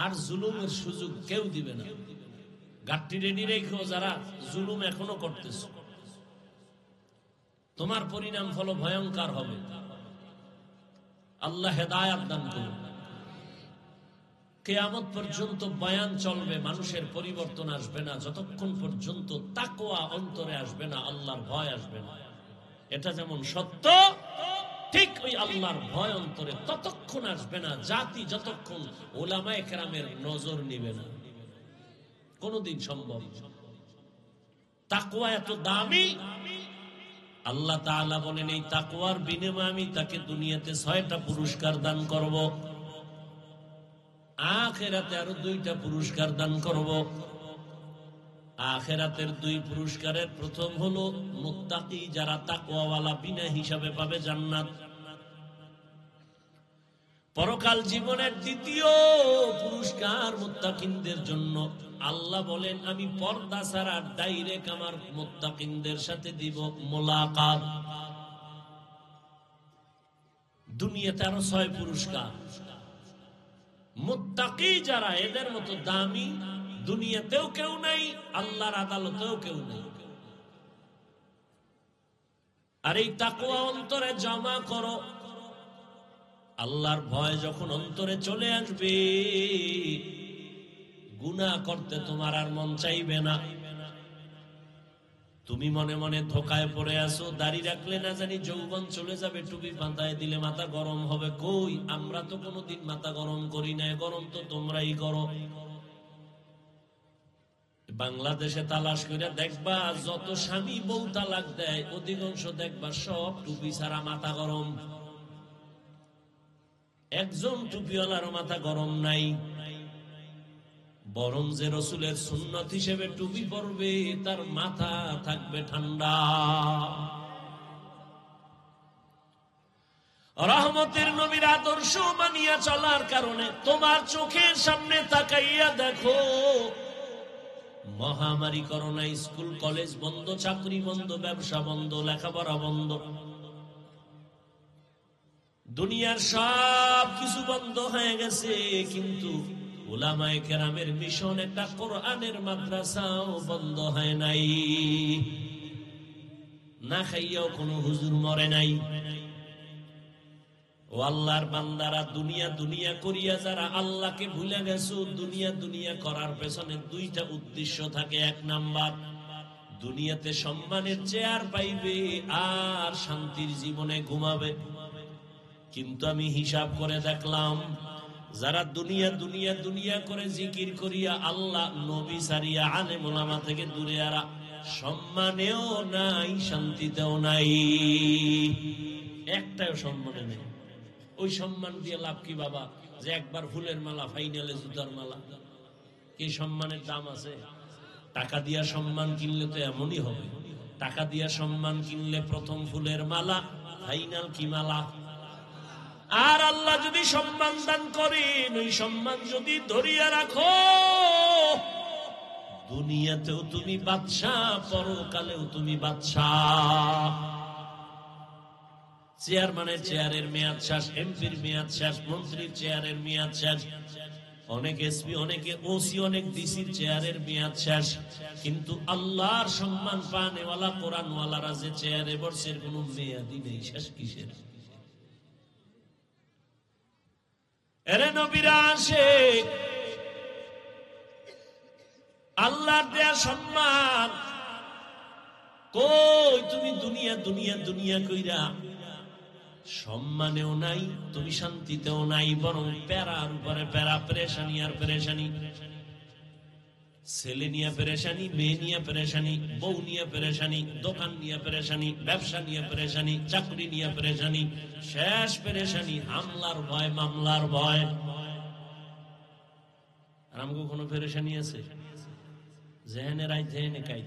আর জুলুমের সুযোগ কেউ দিবে না। গাট্টি রেডি রেখো যারা জুলুম এখনো করতেছ, তোমার পরিণাম ফল ভয়ঙ্কর হবে। আল্লাহ হেদায়াত দান করুন। কিয়ামত পর্যন্ত বয়ান চলবে, মানুষের পরিবর্তন আসবে না যতক্ষণ পর্যন্ত তাকওয়া অন্তরে আসবে না, আল্লাহর ভয় আসবে না। এটা যেমন সত্য, ঠিক ওই আল্লাহর ভয় অন্তরে ততক্ষণ আসবে না জাতি যতক্ষণ উলামায়ে কেরামের নজর নিবে না। কোনদিন সম্ভব। তাকওয়া এত দামি, আল্লাহ তাআলা বলেন এই তাকওয়ার বিনিময়ে আমি তাকে দুনিয়াতে 6টা পুরস্কার দান করব, আখিরাতে আরো 2টা পুরস্কার দান করব। আখিরাতের 2 পুরস্কারের প্রথম হলো মুত্তাকি, যারা তাকওয়াওয়ালা বিনা হিসাবে পাবে জান্নাত। পরকাল জীবনের 2য় পুরস্কার মুত্তাকিনদের জন্য। আল্লাহ বলেন আমি পর্দা ছাড়া ডাইরেক্ট আমার মুত্তাকিনদের সাথে দিব মোলাকাত। দুনিয়াতে আরো 6 পুরস্কার। মুত্তাকি যারা, এদের মতো দামি দুনিয়াতেও কেউ নাই, আল্লাহর আদালতেও কেউ নাই। আর এই তাকওয়া অন্তরে জমা করো। আল্লাহর ভয় যখন অন্তরে চলে আসবে, গুনাহ করতে তোমার আর মন চাইবে না। তুমি মনে মনে ধোকায় পড়ে আসো, দাড়ি রাখলে না জানি যৌবন চলে যাবে, টুপি মাথায় দিলে মাথা গরম হবে। কই, আমরা তো কোনোদিন মাথা গরম করি না, গরম তো তোমরাই করো। বাংলাদেশে তালাশ করে দেখবা যত স্বামী বউ তালাক দেয় অধিকাংশ দেখবা সব টুপি ছাড়া মাথা গরম। একজন টুপিওয়ালার মাথা গরম নাই, বরং যে রাসূলের সুন্নাত হিসেবে টুপি পরবে তার মাথা থাকবে ঠান্ডা। রহমতের নবীর আদর্শ মানিয়া চলার কারণে তোমার চোখের সামনে তাকাইয়া দেখো, মহামারী করোনা, স্কুল কলেজ বন্ধ, চাকরি বন্ধ, ব্যবসা বন্ধ, লেখাপড়া বন্ধ, দুনিয়ার সব কিছু বন্ধ হয়ে গেছে। কিন্তু উলামায়ে কেরামের মিশন, একটা কোরআনের মাদ্রাসাও বন্ধ হয় নাই। না খাইয়াও কোনো হুজুর মরে নাই। ও আল্লাহর বান্দারা, দুনিয়া দুনিয়া করিয়া যারা আল্লাহকে ভুলে গেছো, দুনিয়া দুনিয়া করার পেছনে 2টা উদ্দেশ্য থাকে। 1 নাম্বার, দুনিয়াতে সম্মানের চেয়ার পাইবে আর শান্তির জীবনে ঘুমাবে। কিন্তু আমি হিসাব করে দেখলাম, যারা দুনিয়া দুনিয়া দুনিয়া করে জিকির করিয়া আল্লাহ নবী সারিয়া আলেম ওলামা থেকে দূরে, আরা সম্মানেও নাই, শান্তিতেও নাই, একটাও সম্মানে নেই। ওই সম্মান দিয়ে লাভ কি বাবা? যে একবার ফুলের মালা, ফাইনালে জুতার মালা, কি সম্মানের দাম আছে? টাকা দিয়া সম্মান কিনলে তো এমনই হবে। টাকা দিয়া সম্মান কিনলে প্রথম ফুলের মালা, ফাইনাল কি মালা? আর আল্লাহ যদি সম্মান দান করেন, ওই সম্মান যদি ধরিয়া রাখো, দুনিয়াতেও তুমি বাদশাহ, পরকালেও তুমি বাদশাহ। চেয়ারম্যানের চেয়ারের মেয়াদ শেষ, এমপির মেয়াদ শেষ, মন্ত্রীর চেয়ারের মেয়াদ শেষ, অনেক এসপি, অনেকে ওসি, অনেক ডিসির চেয়ারের মেয়াদ শেষ। কিন্তু আল্লাহর সম্মান পানেওয়ালা কোরআনওয়ালারা যে চেয়ারে বসে, কোনো মেয়াদই নেই। শেষ কিসের? এরে নবীরা আসে, আল্লাহর দেয়া সম্মান কই? তুমি দুনিয়া দুনিয়া দুনিয়া কইরা সম্মানেও নাই, তুমি শান্তিতেও নাই, বরং প্যারার উপরে প্যারা, পেরেশানি আর পেরেশানি। ছেলে নিয়ে পেরেশানি, মেয়ে নিয়ে পেরেশানি, বউ নিয়ে পেরেশানি, দোকান নিয়ে পেরেশানি, ব্যবসা নিয়ে পেরেশানি, চাকরি নিয়ে পেরেশানি, শেষ পেরেশানি হামলার ভয়, মামলার ভয়। আর আমাকে কোনো পেরেশানি আছে? জেহেনে রাই জেহেনে কাই।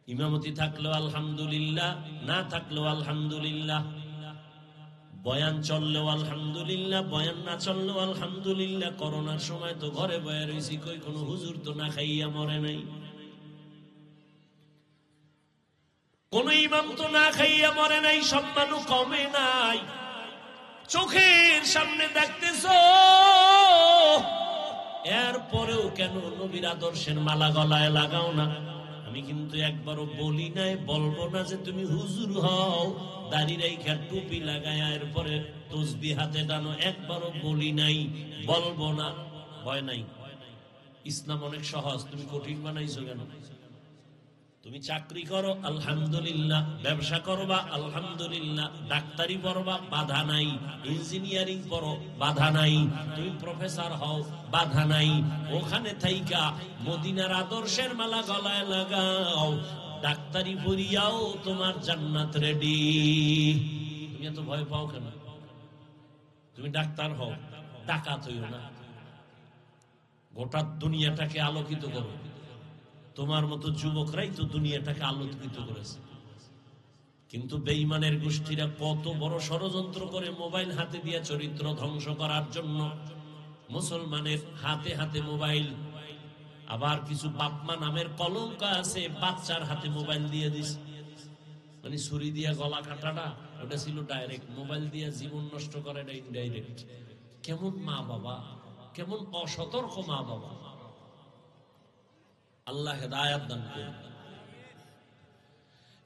ইমামতি থাকলেও আলহামদুলিল্লাহ, না থাকলেও আলহামদুলিল্লাহ, বয়ান চললেও আলহামদুলিল্লাহ, বয়ান না চললেও আলহামদুলিল্লাহ। করোনার সময় তো ঘরে বয়া রয়েছি, কই কোনো হুজুর তো না খাইয়া মরে নাই, কোন ইমাম তো না খাইয়া মরে নাই, সম্মানও কমে নাই। চোখের সামনে দেখতেছো, এরপরেও কেন নবীর আদর্শের মালা গলায় লাগাও না? আমি কিন্তু একবারও বলি নাই, বলবো না যে তুমি হুজুর হও, দাড়ি রাইখা টুপি লাগায় এরপরে তসবিহ হাতে টানো, একবারও বলি নাই, বলবো না। ভয় নাই। ইসলাম অনেক সহজ, তুমি কঠিন বানাইছো কেন? তুমি চাকরি করো আলহামদুলিল্লাহ, ব্যবসা করবা আলহামদুলিল্লাহ, ডাক্তারি পড়বা বাধা নাই, ইঞ্জিনিয়ারিং পড়ো বাধা নাই, তুমি প্রফেসর হও বাধা নাই, ওখানে থাইকা মদিনার আদর্শের মালা গলায় লাগাও, ডাক্তারি পড়িয়াও তোমার জান্নাত রেডি। তুমি এত ভয় পাও কেন? তুমি ডাক্তার হও, ডাকাত হইও না, গোটা দুনিয়াটাকে আলোকিত করো। তোমার মতো যুবকরাই তো দুনিয়াটাকে আলোকিত করেছে। কিন্তু বেঈমানের গোষ্ঠীরা কত বড় ষড়যন্ত্র করে মোবাইল হাতে দিয়ে চরিত্র ধ্বংস করার জন্য। মুসলমানের হাতে হাতে মোবাইল, আবার কিছু বাপমা নামের কলঙ্ক আছে, বাচ্চার হাতে মোবাইল দিয়ে দিস, মানে ছুরি দিয়ে গলা কাটাটা ওটা ছিল ডাইরেক্ট, মোবাইল দিয়ে জীবন নষ্ট করে না ইনডাইরেক্ট। কেমন মা বাবা, কেমন অসতর্ক মা বাবা। আল্লাহ হেদায়েত দান করুন।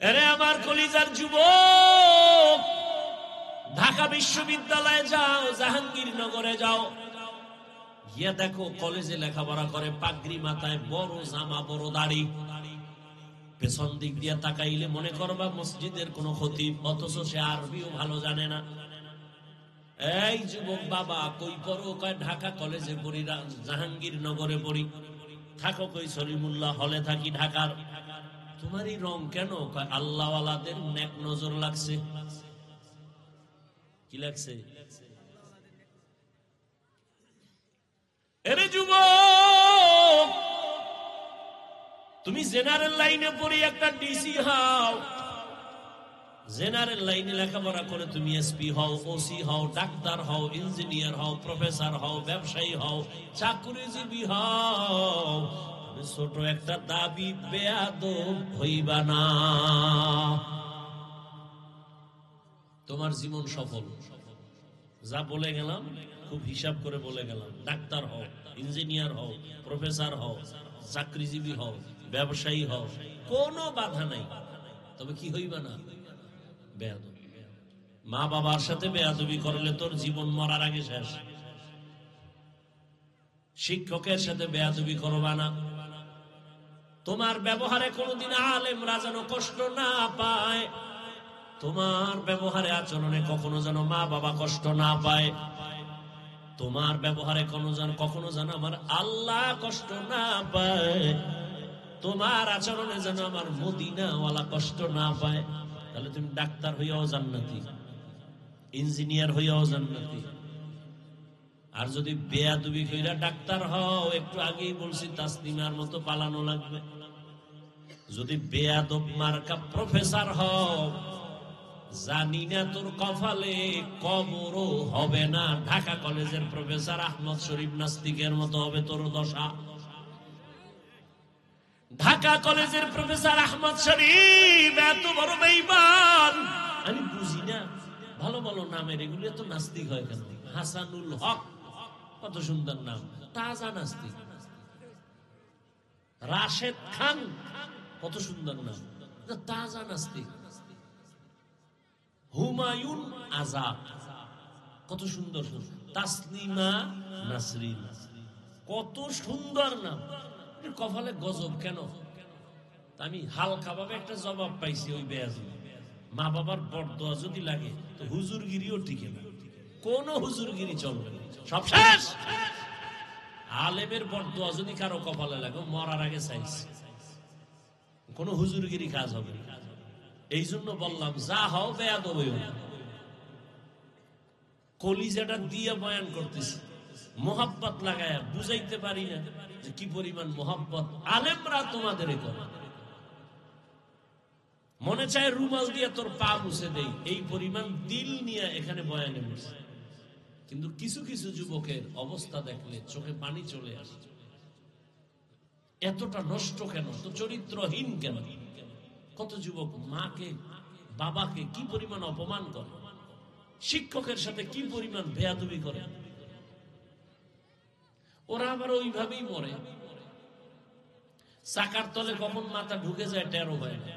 আরে আমার কলিজার যুবক, ঢাকা বিশ্ববিদ্যালয়ে যাও, জাহাঙ্গীরনগরে যাও, গিয়া দেখো কলেজে লেখাপড়া করে, পাগড়ি মাথায়, বড় জামা, বড় দাড়ি, পেছন দিক দিয়ে তাকাইলে মনে করবা মসজিদের কোন খতিব, অথচ সে আরবিও ভালো জানে না। এই যুবক বাবা, কই পড়ো? কয় ঢাকা কলেজে পড়ি, জাহাঙ্গীরনগরে পড়ি। থাকো কই? সলিমুল্লাহ হলে থাকি ঢাকার। তোমারই রং কেন? কয় আল্লাহওয়ালাদের নেক নজর লাগছে। কি লাগছে? এরে যুবক, তুমি জেনারেল লাইনে পড়ি একটা ডিসি হও, জেনারেল লাইনে লেখাপড়া করে তুমি এসপি হও, ওসি হও, ডাক্তার হও, ইঞ্জিনিয়ার হও, প্রফেসর হও, ব্যবসায়ী হও, চাকরিজীবী হও, ছোট একটা দাবি বেয়াদব হইবা না। তোমার জীবন সফল। যা বলে গেলাম খুব হিসাব করে বলে গেলাম। ডাক্তার হও, ইঞ্জিনিয়ার হও, প্রফেসর হও, চাকরিজীবী হও, ব্যবসায়ী হও, কোনো বাধা নাই, তবে কি হইবা না? বেয়াদব। মা বাবার সাথে বেয়াদবি করলে তোর জীবন মরার আগে শেষ। শিক্ষকের সাথে বেয়াদবি করবা না। তোমার ব্যবহারে কোনদিন আলেমরা যেন কষ্ট না পায়, তোমার ব্যবহারে আচরণে কখনো যেন মা বাবা কষ্ট না পায়, তোমার ব্যবহারে কখনো যেন আমার আল্লাহ কষ্ট না পায়, তোমার আচরণে যেন আমার মদিনাওয়ালা কষ্ট না পায়। তাহলে তুমি ডাক্তার হইয়াও জান্নাতি, ইঞ্জিনিয়ার হইয়াও জান্নাতি। আর যদি বেয়াদবি কইরা ডাক্তার হও, একটু আগেই বলছি তাসলিমার মতো পালানো লাগবে। যদি বেয়াদব মার্কা প্রফেসর হও, জানি না তোর কপালে কবরও হবে না। ঢাকা কলেজের প্রফেসর আহমদ শরীফ নাস্তিকের মতো হবে তোর দশা। ঢাকা কলেজের প্রফেসর আহমদ শরীফ এত বড় বেঈমান, আমি বুঝি না। ভালো ভালো নামের এগুলো এত নাস্তিক হয় কেন? হাসানুল হক, কত সুন্দর নাম, তাজা নাস্তিক। রাশেদ খান, কত সুন্দর নাম, তাজা নাস্তিক। হুমায়ুন আজাদ, কত সুন্দর। তাসলিমা নাসরিন, কত সুন্দর নাম। কপালে গজব কেন? আমি হালকা ভাবে একটা জবাব পাইছি। ওই বেয়াজি মা বাবার বরদোয়া যদি লাগে তো হুজুরগিরিও টিকে না, কোন হুজুরগিরি চলবে না, সব শেষ। আলেমের বরদোয়া যদি কারো কপালে লাগে, মরার আগে চাইছে, কোন হুজুরগিরি কাজ হবে না। এই জন্য বললাম, যা হও বেয়াদব হইও না। কলিজাটা দিয়ে বয়ান করতেছি, মোহাব্বত লাগায়া বুঝাইতে পারি না যে কি পরিমাণ মোহাব্বত আলেমরা তোমাদের করে। মনে চায় রুমাল দিয়ে তোর পা মুছে দেই, এই পরিমাণ দিল নিয়ে এখানে বয়ানে বসে। কিন্তু কিছু কিছু যুবকের অবস্থা দেখলে চোখে পানি চলে আসে। এতটা নষ্ট কেন? তো চরিত্রহীন কেন? কত যুবক মাকে বাবাকে কি পরিমাণ অপমান করে, শিক্ষকের সাথে কি পরিমাণ বেয়াদবি করে। ওরা আবার ওইভাবেই মরে। চাকার তলে কখন মাথা ঢুকে যায় টেরো হয় না।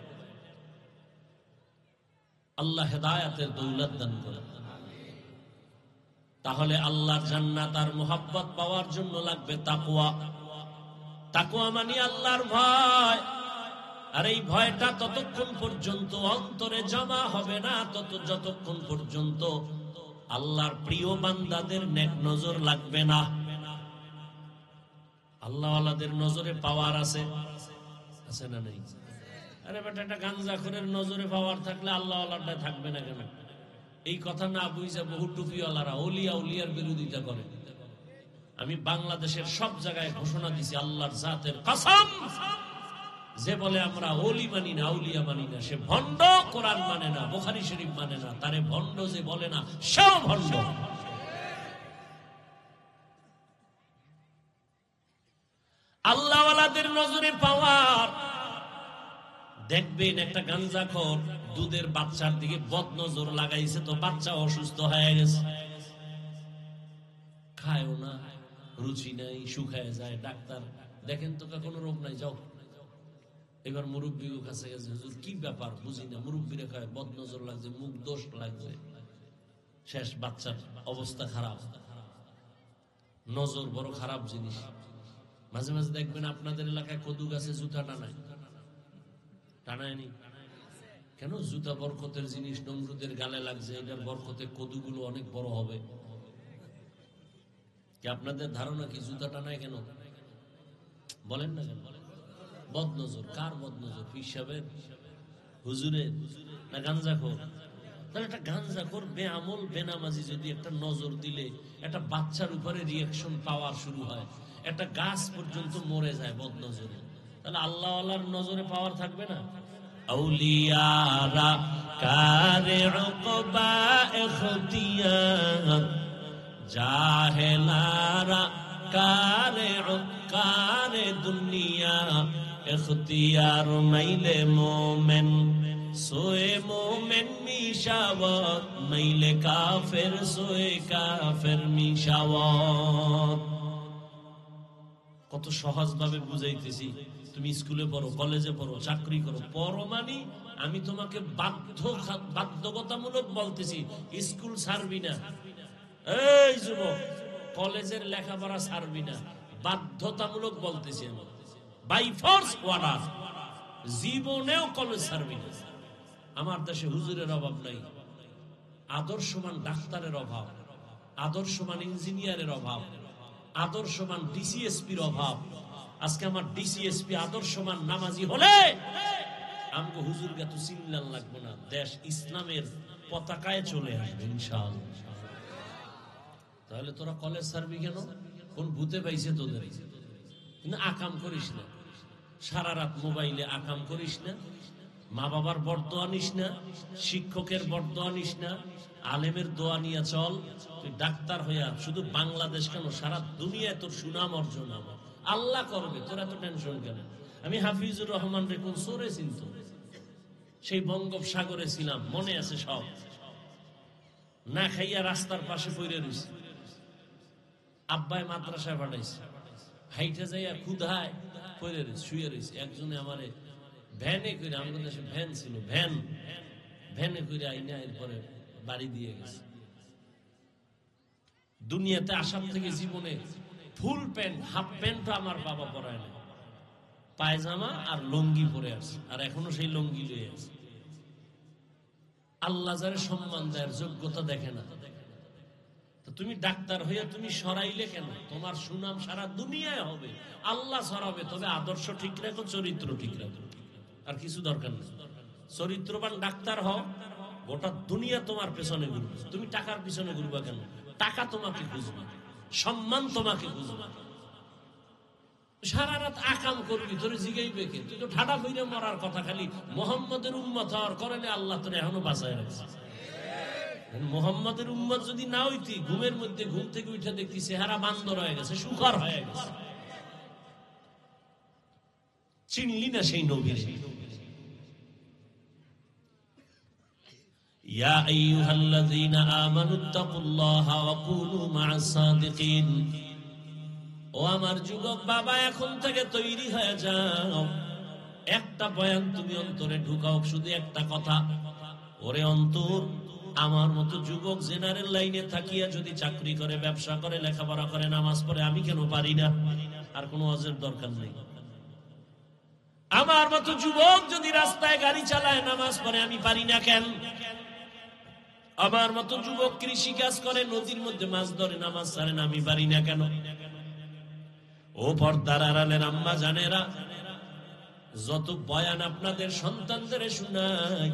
আল্লাহ হেদায়েতের দৌলত দান করে। তাহলে আল্লাহর জান্নাত আর মুহাব্বত পাওয়ার জন্য লাগবে তাকওয়া। তাকওয়া মানে আল্লাহর ভয়। আর এই ভয়টা ততক্ষণ পর্যন্ত অন্তরে জমা হবে না যতক্ষণ পর্যন্ত আল্লাহর প্রিয় বান্দাদের নেক নজর লাগবে না। আল্লাহওয়ালাদের নজরে পাওয়ার আছে না নেই? আরে বেটা, একটা গাঞ্জাখোরের নজরে পাওয়ার থাকলে আল্লাহওয়ালাটা থাকবে না কেন? এই কথা না বুঝে বহু টুপিওয়ালারা উলিয়ার বিরোধিতা করে। আমি বাংলাদেশের সব জায়গায় ঘোষণা দিছি আল্লাহর জাতের কসম, যে বলে আমরা ওলি মানি না, আউলিয়া মানি না, সে ভণ্ড। কোরআন মানে না, বুখারী শরীফ মানে না, তারে ভণ্ড যে বলে না সেও ভণ্ড। আল্লাহওয়ালাদের নজরে পাওয়ার দেখবেন একটা গাঞ্জাখোর দুধের বাচ্চার দিকে বদ নজর লাগাইছে, তো বাচ্চা অসুস্থ হয়ে গেছে, খায়ও না, রুচি নাই, শুকায় যায়। ডাক্তার দেখেন তো কোনো রোগ নাই, যাও। এবার মুরব্বীর কাছে গেছে, হুজুর কি ব্যাপার বুঝি না, মুরব্বীরা খায় বদ নজর লাগছে, মুখ দোষ লাগছে, শেষ, বাচ্চার অবস্থা খারাপ। নজর বড় খারাপ জিনিস। মাঝে মাঝে দেখবেন আপনাদের এলাকায় কদু গাছে জুতা টানায়নি কেন? জুতা বরকতের জিনিস, নমরুদের গালে লাগছে, এটার বরকতে কদুগুলো অনেক বড় হবে। কি আপনাদের ধারণা কি জুতা টানায় কেন? বলেন না কেন? বদনজর। কার বদনজর? পীর সাহেবের, হুজুরের, না গাঞ্জাখোর? তাহলে একটা গাঞ্জাখোর বেআমল বেনামাজি যদি একটা নজর দিলে একটা বাচ্চার উপরে রিয়াকশন পাওয়ার শুরু হয়, একটা গাছ পর্যন্ত মরে যায় বদনজরে, তাহলে আল্লাহওয়ালার নজরে পাওয়ার থাকবে না? আউলিয়ারা কারে উকবা ইখতিয়ার, জাহেলারা কারে দুনিয়া ইখতিয়ার, মাইলে মোমেন সোয়ে মোমেন মিশাওয়াত, মাইলে কাফের সোয়ে কাফের মিশাওয়াত। কত সহজ ভাবে বুঝাইতেছি। তুমি স্কুলে পড়ো, কলেজে পড়ো, চাকরি করো, পড়ো মানে আমি তোমাকে বাধ্যকতামূলক বলতেছি স্কুল ছাড়বি না। এই যুবক, কলেজের লেখাপড়া ছাড়বি না, বাধ্যতামূলক বলতেছি আমি, বাই ফোর্স অর্ডার। জীবনেও কলেজ ছাড়বি না। আমার দেশে হুজুরের অভাব নাই, আদর্শমান ডাক্তারের অভাব, আদর্শমান ইঞ্জিনিয়ারের অভাব, আদর্শমান ডিসিএসপির অভাব। আজকে আমার ডিসিএসপি আদর্শমান নামাজি হলে আমাকে হুজুর কে তো চিনলাম লাগবে না, দেশ ইসলামের পতাকায় চলে আসবে ইনশাআল্লাহ। তাহলে তোরা কলেজ ছাড়বি কেন? কোন ভূতে পাইছে তোদের? কিন্তু আকাম করিস না, সারা রাত মোবাইলে আকাম করিস না, মা বাবার বরদোয়া নিস না, শিক্ষকের বরদোয়া নিস না, আলেমের দোয়া নিয়ে চল। তুই ডাক্তার হইয়া শুধু বাংলাদেশ কেন, সারা দুনিয়ায় তোর সুনাম অর্জন হবে, আল্লাহ করবে। তোর এত টেনশন কেন? আমি হাফিজুর রহমান রে কোন সোরে চিনত, সেই বঙ্গোপসাগরে ছিলাম, মনে আছে সব। না খাইয়া রাস্তার পাশে পড়ে রয়েছে, আব্বাই মাদ্রাসায় পাঠাইছে, হাইটে যাইয়া ক্ষুধায় পড়ে রয়েছে, শুয়ে রয়েছে। একজনে আমারে ভ্যানে করে, আমাদের দেশে ভ্যান ছিল, ভ্যানে করে আইনা এরপরে বাড়ি দিয়ে গেছে। দুনিয়াতে আসার থেকে জীবনে ফুল প্যান্ট, হাফ প্যান্ট আমার বাবা পরায় না, পায়জামা আর লুঙ্গি পরে আছে, আর এখনো সেই লুঙ্গি লয়ে আছে। আল্লাহ যারে সম্মান দেয়, যোগ্যতা দেখে না। তুমি ডাক্তার হইয়া তুমি সরাইলে কেন? তোমার সুনাম সারা দুনিয়ায় হবে, আল্লাহ সরাবে। তবে আদর্শ ঠিক রাখো, চরিত্র ঠিক রাখো, আর কিছু দরকার নেই। চরিত্রবান ডাক্তার হও, গোটা দুনিয়া তোমার পেছনে ঘুরবে। তুমি টাকার পিছনে ঘুরবা কেন? টাকা তোমাকে খুঁজবে, সম্মান তোমাকে খুঁজবে। সারা রাত আকাম করবি, তোরে জিগাইবে কে? তুই তো ঠাডা ফিরে মরার কথা, খালি মোহাম্মদের উম্মত হওয়ার কারণে আল্লাহ তোরে এখনো বাঁচায় রাখছে। মোহাম্মদের উম্মত যদি না হইতি, ঘুমের মধ্যে ঘুম থেকে উঠে দেখতি চেহারা বান্দর হয়ে গেছে, সুখর হয়ে গেছে, চিনলি না সেই নবীর। ইয়া আইয়ুহাল্লাযীনা আমানুত্তাকুল্লাহা ওয়া কুনু মা'আস সাদিকিন। ও আমার যুবক বাবা, এখন থেকে তৈরি হয়ে যাও। একটা বয়ান তুমি অন্তরে ঢুকাও, শুধু একটা কথা, ওরে অন্তর, আমার মতো যুবক জেনারেল লাইনে থাকিয়া যদি চাকরি করে, ব্যবসা করে, লেখাপড়া করে, নামাজ পড়ে, আমি কেন পারি না? আর কোনো ওয়াজের দরকার নেই। আমার মতো যুবক যদি রাস্তায় গাড়ি চালায় নামাজ পড়ে আমি পারি না কেন? আমার মতো যুবক কৃষি কাজ করে নদীর মধ্যে মাছ ধরে নামাজ ছাড়ে না আমি পারি না কেন? ও পর্দার আড়ালের আম্মা জানেরা, যত বয়ান আপনাদের সন্তানদের শোনাই,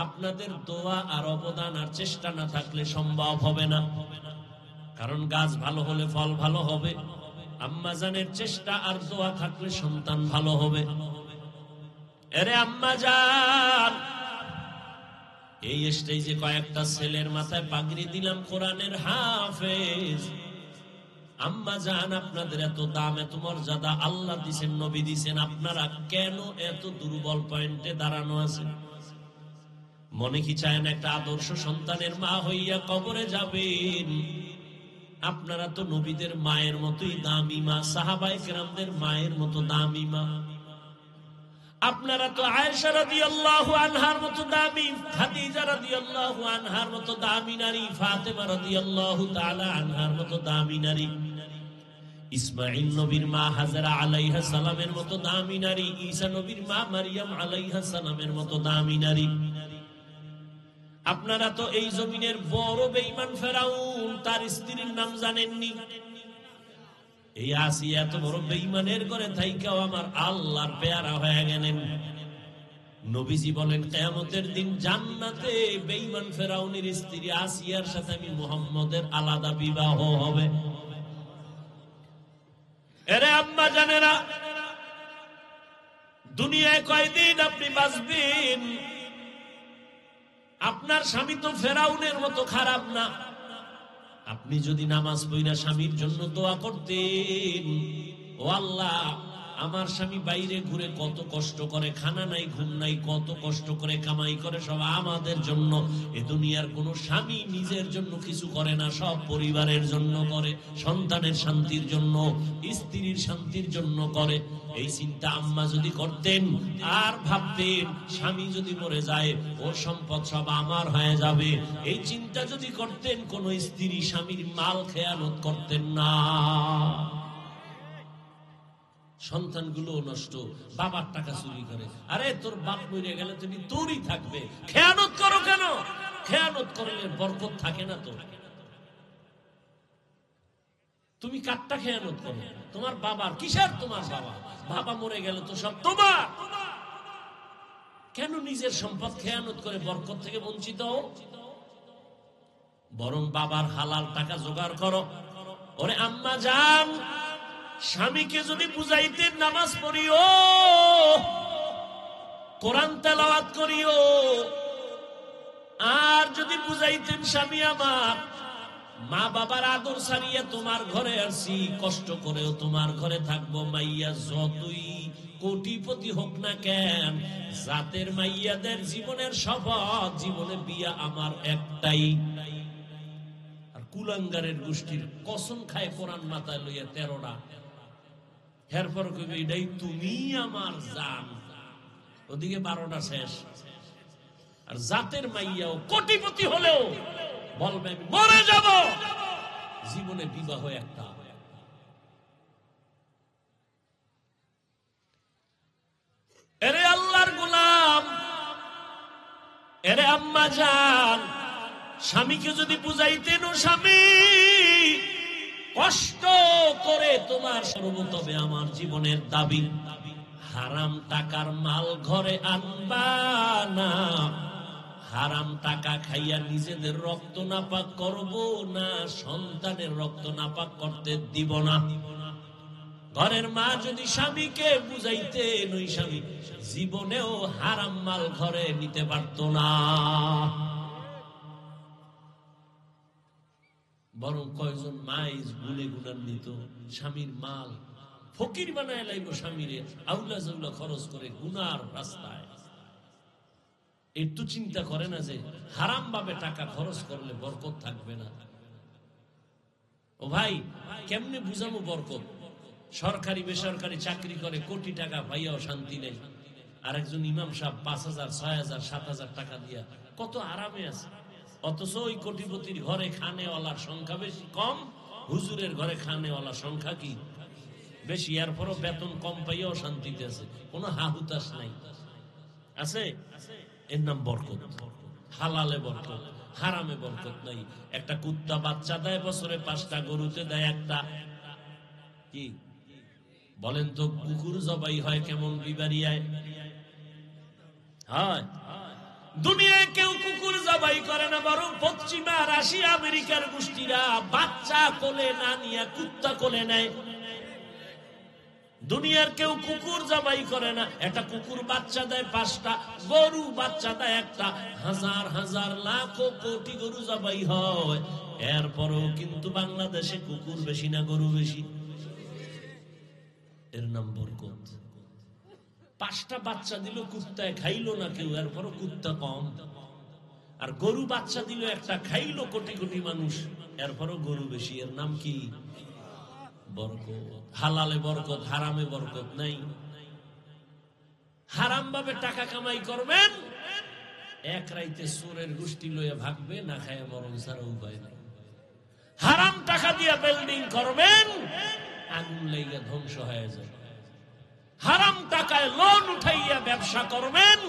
আপনাদের দোয়া আর অবদান আর চেষ্টা না থাকলে সম্ভব হবে না। কারণ গাছ ভালো হলে ফল ভালো হবে, আম্মা জানের চেষ্টা আর দোয়া থাকলে সন্তান ভালো হবে। এরে আম্মা জান, এই স্টেজে কয়েকটা ছেলের মাথায় পাগড়ি দিলাম কোরআনের হাফেজ। আম্মা জান, আপনাদের এত দাম, এত মর্যাদা আল্লাহ দিছেন, নবী দিছেন, আপনারা কেন এত দুর্বল পয়েন্টে দাঁড়ানো আছেন? মনে কি চায় না একটা আদর্শ সন্তানের মা হইয়া কবরে যাবেন? আপনারা তো নবীদের মায়ের মতোই দামি মা, সাহাবায়ে কেরামদের মায়ের মতো দামি মা। আপনারা তো আয়েশা রাদিয়াল্লাহু আনহার মতো দামি, খাদিজা রাদিয়াল্লাহু আনহার মতো দামি নারী, ফাতেমা রাদিয়াল্লাহু তাআলা আনহার মতো দামি নারী, ইসমাঈল নবীর মা হাজরা আলাইহা সালামের মতো দামি নারী, ঈসা নবীর মা মারইয়াম আলাইহা সালামের মতো দামি নারী। আপনারা তো এই জমিনের বড় বেঈমান ফেরাউন, তার স্ত্রীর নাম জানেননি? এই আসিয়া এত বড় বেঈমানের ঘরে থাইকাও আমার আল্লাহর পেয়ারা হয়ে গেলেন। নবীজি বলেন কিয়ামতের দিন জান্নাতে বেঈমান ফেরাউনের স্ত্রী আসিয়ার সাথে আমি মুহাম্মদের আলাদা বিবাহ হবে। এরে আম্মা জানেরা, দুনিয়ায় কয়দিন আপনি বাঁচবেন? আপনার স্বামী তো ফেরাউনের মতো খারাপ না। আপনি যদি নামাজ পড়া স্বামীর জন্য দোয়া করতেন, ও আল্লাহ আমার স্বামী বাইরে ঘুরে কত কষ্ট করে, খানা নাই ঘুম নাই, কত কষ্ট করে কামাই করে, সব আমাদের জন্য। এ দুনিয়ার কোন স্বামী নিজের জন্য কিছু করে না, সব পরিবারের জন্য করে, সন্তানের শান্তির জন্য, স্ত্রীর শান্তির জন্য করে। এই চিন্তা আম্মা যদি করতেন আর ভাবতেন স্বামী যদি মরে যায় ওর সম্পদ সব আমার হয়ে যাবে, এই চিন্তা যদি করতেন, কোন স্ত্রী স্বামীর মাল খেয়ানত করতেন না। সন্তানগুলো নষ্ট, বাবার টাকা চুরি করে। আরে তোর বাপ মরে গেলে তুমি তোরই থাকবে, খেয়ানত করো কেন? খেয়ানত করলে বরকত থাকে না তো। তুমি কাটটা খেয়ানত করো, তোমার বাবার কিসের? তোমার বাবা, বাবা মরে গেল তো সব তোমার। কেন নিজের সম্পদ খেয়ানত করে বরকত থেকে বঞ্চিত হও? বরং বাবার হালাল টাকা জোগাড় করো। ওরে আম্মা জান, স্বামীকে যদি বুঝাইতে নামাজ পড়িও, কোরআন তেলাওয়াত করিও, আর যদি বুঝাইতেন স্বামী আমার মা বাবার আদর ছাড়িয়ে তোমার ঘরে আসি, কষ্ট করেও তোমার ঘরে থাকবো, মাইয়া যতই কোটিপতি হোক না কেন, জাতের মাইয়াদের জীবনের শপথ, জীবনে বিয়া আমার একটাই। আর কুলাঙ্গারের গোষ্ঠীর কসম খায় কোরআন মাথায় লইয়া 13টা, এরপর কইবে এটাই তুমি আমার জান, ওদিকে 12টা শেষ। আর জাতের মাইয়াও কোটিপতি হলেও বলবে আমি মরে যাব, জীবনে বিবাহ একটা। এরে আল্লাহর গোলাম, এরে আম্মা জান, স্বামীকে যদি বুঝাইতেন ও স্বামী কষ্ট করে তোমার সর্বতবে আমার জীবনের দাবি, হারাম টাকার মাল ঘরে আনবা না, হারাম টাকা খাইয়া নিজেদের রক্ত নাপাক করব না, সন্তানের রক্ত নাপাক করতে দিব না। ঘরের মা যদি স্বামীকে বুঝাইতেন, ওই স্বামী জীবনেও হারাম মাল ঘরে নিতে পারত না। বরং কয়জন মাইজ গুনে গুনান নিত স্বামীর মাল, ফকির বানায় লাইব স্বামীরে, আউলা জাউলা খরচ করে গুনার রাস্তায়। একটু চিন্তা করে না যে হারাম ভাবে টাকা খরচ করলে বরকত থাকবে না। ও ভাই, কেমনে বুঝাবো বরকত? সরকারি বেসরকারি চাকরি করে কোটি টাকা পাইয়াও শান্তি নেই। আর একজন ইমাম সাহেব 5,000, 6,000, 7,000 টাকা দিয়া কত আরামে আছে। অথচ ওই কোটিপতির ঘরে খানেওয়ালার সংখ্যা বেশি কম, হুজুরের ঘরে খানেওয়ালার সংখ্যা কি বেশি, এরপরও বেতন কম পাইয়াও শান্তিতে আছে, কোনো হাহুতাস নাই, আছে? এর নাম বরকত। হালালে বরকত, হারামে বরকত নাই। একটা কুত্তা বাচ্চা দেয় বছরে 5টা, গরুতে দেয় একটা। কি বলেন তো, কুকুর জবাই হয় কেমন বিবারিয়ায় হয়? দুনিয়ায় কেউ কুকুর জবাই করে না, বরং পশ্চিমা রাশিয়া আমেরিকার গোষ্ঠীরা বাচ্চা কোলে না নিয়ে কুত্তা কোলে নেয়। দুনিয়ার কেউ কুকুর জবাই করে না। একটা কুকুর বাচ্চা দেয় 5টা, গরু বাচ্চা দেয় একটা। হাজার হাজার লাখো কোটি গরু জবাই হয়, এরপরও কিন্তু বাংলাদেশে কুকুর বেশি না গরু বেশি? এর নাম বরকত। 5টা বাচ্চা দিল, কুত্তায় খাইলো না কেউ, এরপরও কুত্তা কম। আর গরু বাচ্চা দিল একটা, খাইলো কোটি কোটি মানুষ, এরপরও গরু বেশি। এর নাম কি? বরকত। হালালে বরকত, হারামে বরকত নাই। হারাম ভাবে টাকা কামাই করবেন, এক রাইতে চোরের গোষ্ঠী লইয়া ভাগবে, না খায় মরণ ছাড়া উপায় নাই। হারাম টাকা দিয়ে বিল্ডিং করবেন, আগুন লাইগা ধ্বংস হয়ে যাবে। হারাম টাকায় লোন উঠাইয়া ব্যবসা করবেন,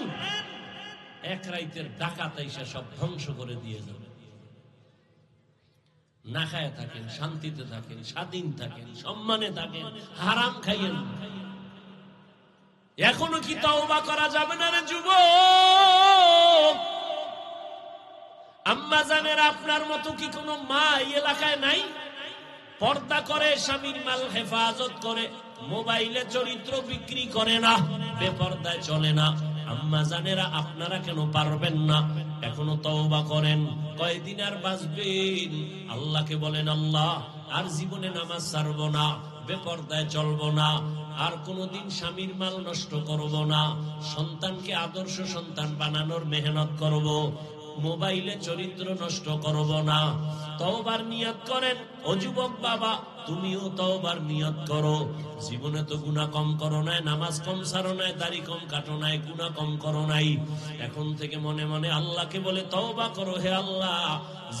এক রাইতের ডাকাত এসে সব ধ্বংস করে দিয়ে যাবে। না খায় থাকেন, শান্তিতে থাকেন, স্বাধীন থাকেন, সম্মানে থাকেন, হারাম খাইয়েন। এখনো কি তওবা করা যাবে না রে যুবক? আম্মা জানেরা, আপনার মতো কি কোনো মা এই এলাকায় নাই? পর্দা করে, স্বামীর মাল হেফাজত করে, মোবাইলে চরিত্র বিক্রি করে না, বেপর্দায় চলে না। আম্মা জানেরা, আপনারা কেন পারবেন না? এখনো তওবা করেন। কয়দিন আর বাঁচবেন? আল্লাহকে বলেন, আল্লাহ আর জীবনে নামাজ ছাড়বো না, বেপর্দায় চলবো না, আর কোনদিন স্বামীর মাল নষ্ট করব না, সন্তানকে আদর্শ সন্তান বানানোর মেহনত করব, মোবাইলে চরিত্র নষ্ট করব না। তওবার নিয়ত করেন। ও যুবক বাবা, তুমিও তওবার নিয়ত করো। জীবনে তো গুনাহ কম করো নাই, নামাজ কম ছাড়ো নাই, দাড়ি কম কাটো নাই, গুনাহ কম করো নাই। এখন থেকে মনে মনে আল্লাহকে বলে তওবা করো, হে আল্লাহ,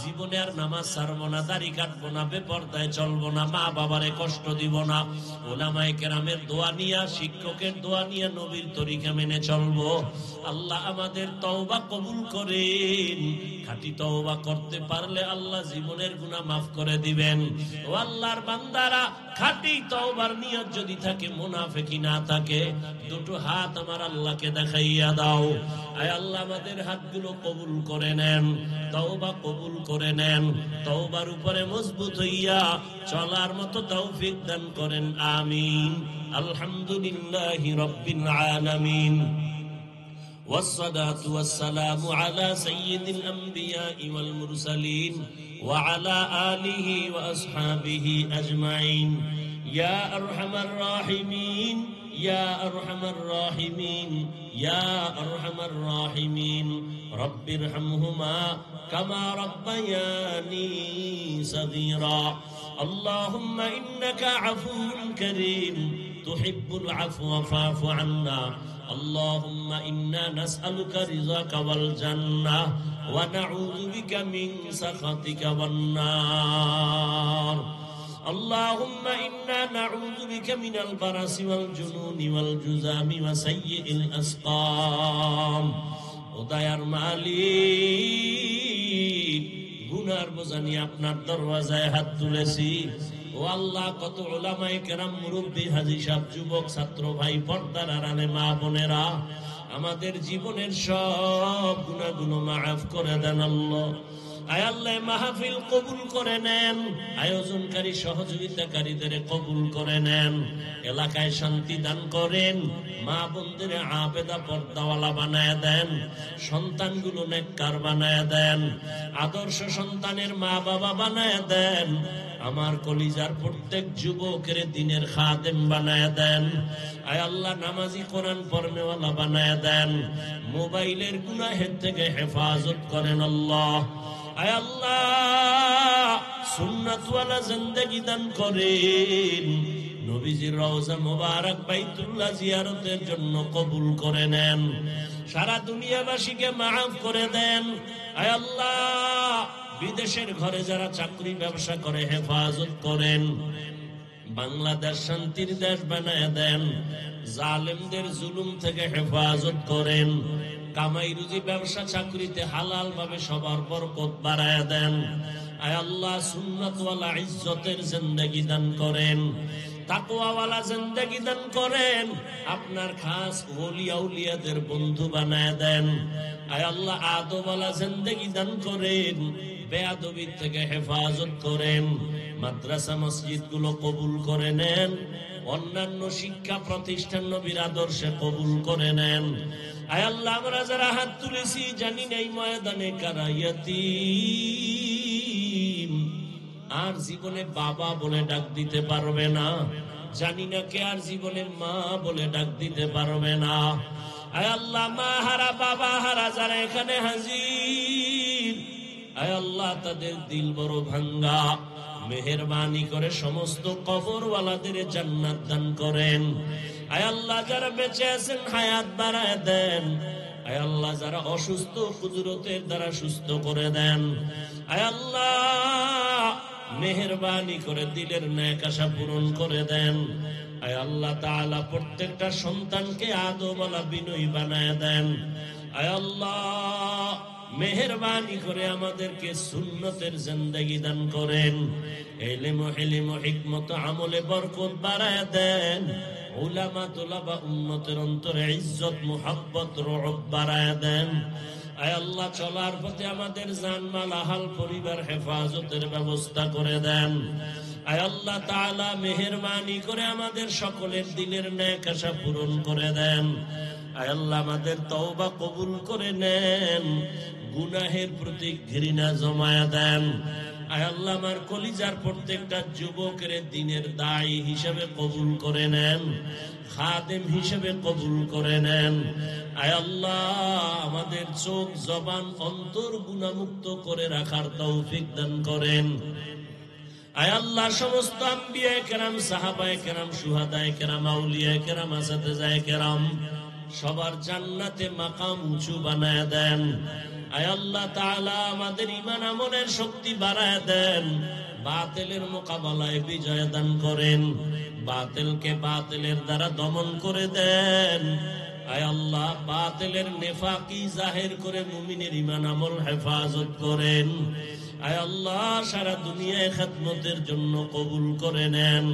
জীবনে আর নামাজ ছাড়বো না, দাড়ি কাটবো না, বেপরদায় চলবো না, মা বাবারে কষ্ট দিব না, ওলামায়ে কেরামের দোয়া নিয়া, শিক্ষকের দোয়া নিয়া, নবীর তরিকা মেনে চলবো। আল্লাহ আমাদের তওবা কবুল করেন। খাঁটি তওবা করতে পারলে আল্লাহ জীবনের গুনাহ মাফ করে দিবেন। ও আল্লাহর বান্দারা, খাঁটি তওবার নিয়ত যদি থাকে, মুনাফিকি না থাকে, দুটো হাত আমার আল্লাহকে দেখাইয়া দাও। আয় আল্লাহ, আমাদের হাতগুলো কবুল করে নেন, তওবা কবুল করে নেন। তওবার উপরে মজবুত হইয়া চলার মতো তৌফিক দান করেন, আমিন। আলহামদুলিল্লাহি রাব্বিল আলামিন। والصلاة والسلام على سيد الأنبياء والمرسلين وعلى آله وأصحابه أجمعين. يا أرحم الراحمين، يا أرحم الراحمين، يا أرحم الراحمين. رب ارحمهما كما ربياني صغيرا. اللهم إنك عفو كريم تحب العفو فاعف عنا. اللهم إنا نسألك رضاك والجنة ونعوذ بك من سخطك والنار. اللهم إنا نعوذ بك من البرص والجنون والجذام وسيء الأسقام. ওদায়ার মালিক, গুনার বোঝা নিয়ে আপনার দরওয়াজায় হাত তুলেছি। ও আল্লাহ, কত উলামায়ে কেরাম, মুরব্বী, হাজী সাহেব, যুবক, ছাত্র ভাই, পর্দার আড়ালে মা বোনেরা, আমাদের জীবনের সব গুনাহগুলো মাফ করে দেন আল্লাহ। আয় আল্লাহ, মাহফিল কবুল করে নেন, আয়োজনকারী সহযোগিতাকারীদের কবুল করে নেন, এলাকায় শান্তি দান করেন, মা বোনদের আবেদা পর্দাওয়ালা বানায় দেন, সন্তানগুলো নেককার বানায় দেন, আদর্শ সন্তানের মা বাবা বানায় দেন, আমার কলিজার প্রত্যেক যুবকের দিনের খাদেম বানায় দেন। আয় আল্লাহ, নামাজি, কোরআন পড়নেওয়ালা বানায় দেন, মোবাইলের গুনাহের থেকে হেফাজত করেন আল্লাহ। আয় আল্লাহ, সুন্নাতওয়ালা জিন্দেগি দান করেন, নবীজির রওজা মোবারক বাইতুল্লাহ জিয়ারতের জন্য কবুল করে নেন, সারা দুনিয়াবাসীকে মাফ করে দেন। আয় আল্লাহ, বিদেশের ঘরে যারা চাকরি ব্যবসা করে হেফাজত করেন, বাংলাদেশ শান্তির দেশ বানায় দেন, জালেমদের জুলুম থেকে হেফাজত করেন, কামাই রুজি ব্যবসা চাকরিতে হালাল ভাবে সবার বরকত বাড়ায় দেন। আয় আল্লাহ, সুন্নাতওয়ালা ইজ্জতের জিন্দেগি দান করেন, তাকওয়াওয়ালা জিন্দেগি দান করেন, আপনার খাস ওলি আউলিয়াদের বন্ধু বানায় দেন। আয় আল্লাহ, আদবওয়ালা জিন্দেগি দান করেন, বেয়াদবি থেকে হেফাজত করেন, মাদ্রাসা মসজিদ গুলো কবুল করে নেন, অন্যান্য শিক্ষা প্রতিষ্ঠান নবীর আদর্শে কবুল করে নেন। আয় আল্লাহ, আমরা যারা হাত তুলেছি জানি না এই ময়দানে কারা ইয়াতীম, আর জীবনে বাবা বলে ডাক দিতে পারবে না, জানি না কে আর জীবনে মা বলে ডাক দিতে পারবে না। আয় আল্লাহ, মা হারা বাবা হারা যারা এখানে হাজির, আয় আল্লাহ তাদের দিল বড় ভাঙ্গা, মেহেরবানি করে সমস্ত কবরওয়ালাদের জান্নাত দান করেন। আয় আল্লাহ, যারা বেঁচে আছেন হায়াত বাড়ায় দেন। আয় আল্লাহ, যারা অসুস্থ কুদরতের দ্বারা সুস্থ করে দেন। আয় আল্লাহ, মেহেরবানি করে দিলের ন্যাক আশা পূরণ করে দেন। আয় আল্লাহ তাআলা, প্রত্যেকটা সন্তানকে আদবওয়ালা বিনয়ী বানায় দেন। আয় আল্লাহ, মেহেরবানি করে আমাদেরকে সুন্নতের জিন্দেগি দান করেন, ইলম ও হিকমত আমলে বরকত বাড়ায় দেন, উলামা তুলাবা উম্মতের অন্তরে ইজ্জত মুহাব্বত রহব বাড়ায় দেন। আয় আল্লাহ, চলার পথে আমাদের জানমাল আহাল পরিবার হেফাজতের ব্যবস্থা করে দেন। আয় আল্লাহ তাআলা, মেহেরবানি করে আমাদের সকলের দিলের ন্যাক আশা পূরণ করে দেন। আয় আল্লাহ, আমাদের তওবা কবুল করে নেন, গুনাহের প্রতি ঘৃণা জমায়া দেন। আয় আল্লাহ, আমার কলিজার প্রত্যেকটা যুবকের দিনের দায়ী হিসেবে কবুল করে নেন, খাদেম হিসেবে কবুল করে নেন। আয় আল্লাহ, আমাদের চোখ জবান অন্তর গুনাহমুক্ত করে রাখার তৌফিক দান করেন। আয় আল্লাহ, সমস্ত আম্বিয়ায়ে কেরাম, সাহাবায়ে কেরাম, শুহাদায়ে কেরাম, আউলিয়ায়ে কেরাম, আসাতেজায়ে কেরাম সবার জান্নাতে মাকাম উঁচু বানায় দেন। আয় আল্লাহ তাআলা, আমাদের ঈমান আমলের শক্তি বাড়ায় দেন, বাতিলের মোকাবেলায় বিজয় দান করেন, বাতিলকে বাতিলের দ্বারা দমন করে দেন। আয় আল্লাহ, বাতিলের নেফাকি জাহির করে মুমিনের ঈমান আমল হেফাজত করেন। আয় আল্লাহ, সারা দুনিয়ায় খেদমতের জন্য কবুল করে নেন,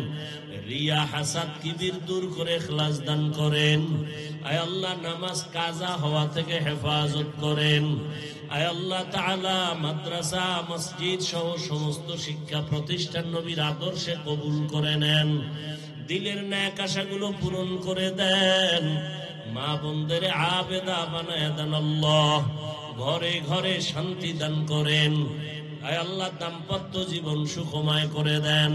রিয়া হাসাদ কিবির দূর করে ইখলাস দান করেন। আয় আল্লাহ, নামাজ কাজা হওয়া থেকে হেফাজত করেন। আয় আল্লাহ তাআলা, মাদ্রাসা মসজিদ সহ সমস্ত শিক্ষা প্রতিষ্ঠান নবীর আদর্শে কবুল করে নেন, দিলের ন্যাক আশাগুলো পূরণ করে দেন, মা বোনদের আবেদা বানায় দেন। আল্লাহ, ঘরে ঘরে শান্তি দান করেন। আয় আল্লাহ, দাম্পত্য জীবন সুখময় করে দেন,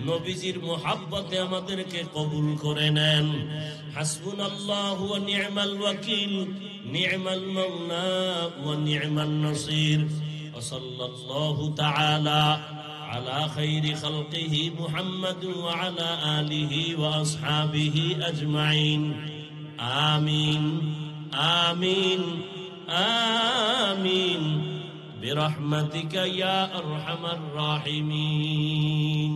নবীজির মুহাব্বতে আমাদেরকে কবুল করে নেন। হাসবুনাল্লাহু ওয়া নি'মাল ওয়াকিল, নি'মাল মাওলা ওয়া নি'মান নাসির। ওয়া সাল্লাল্লাহু তাআলা আলা খাইরি খালকিহি মুহাম্মাদ ওয়া আলা আলিহি ওয়া আসহাবিহি আজমাইন। আমিন আমিন আমিন برحمتك يا أرحم الراحمين।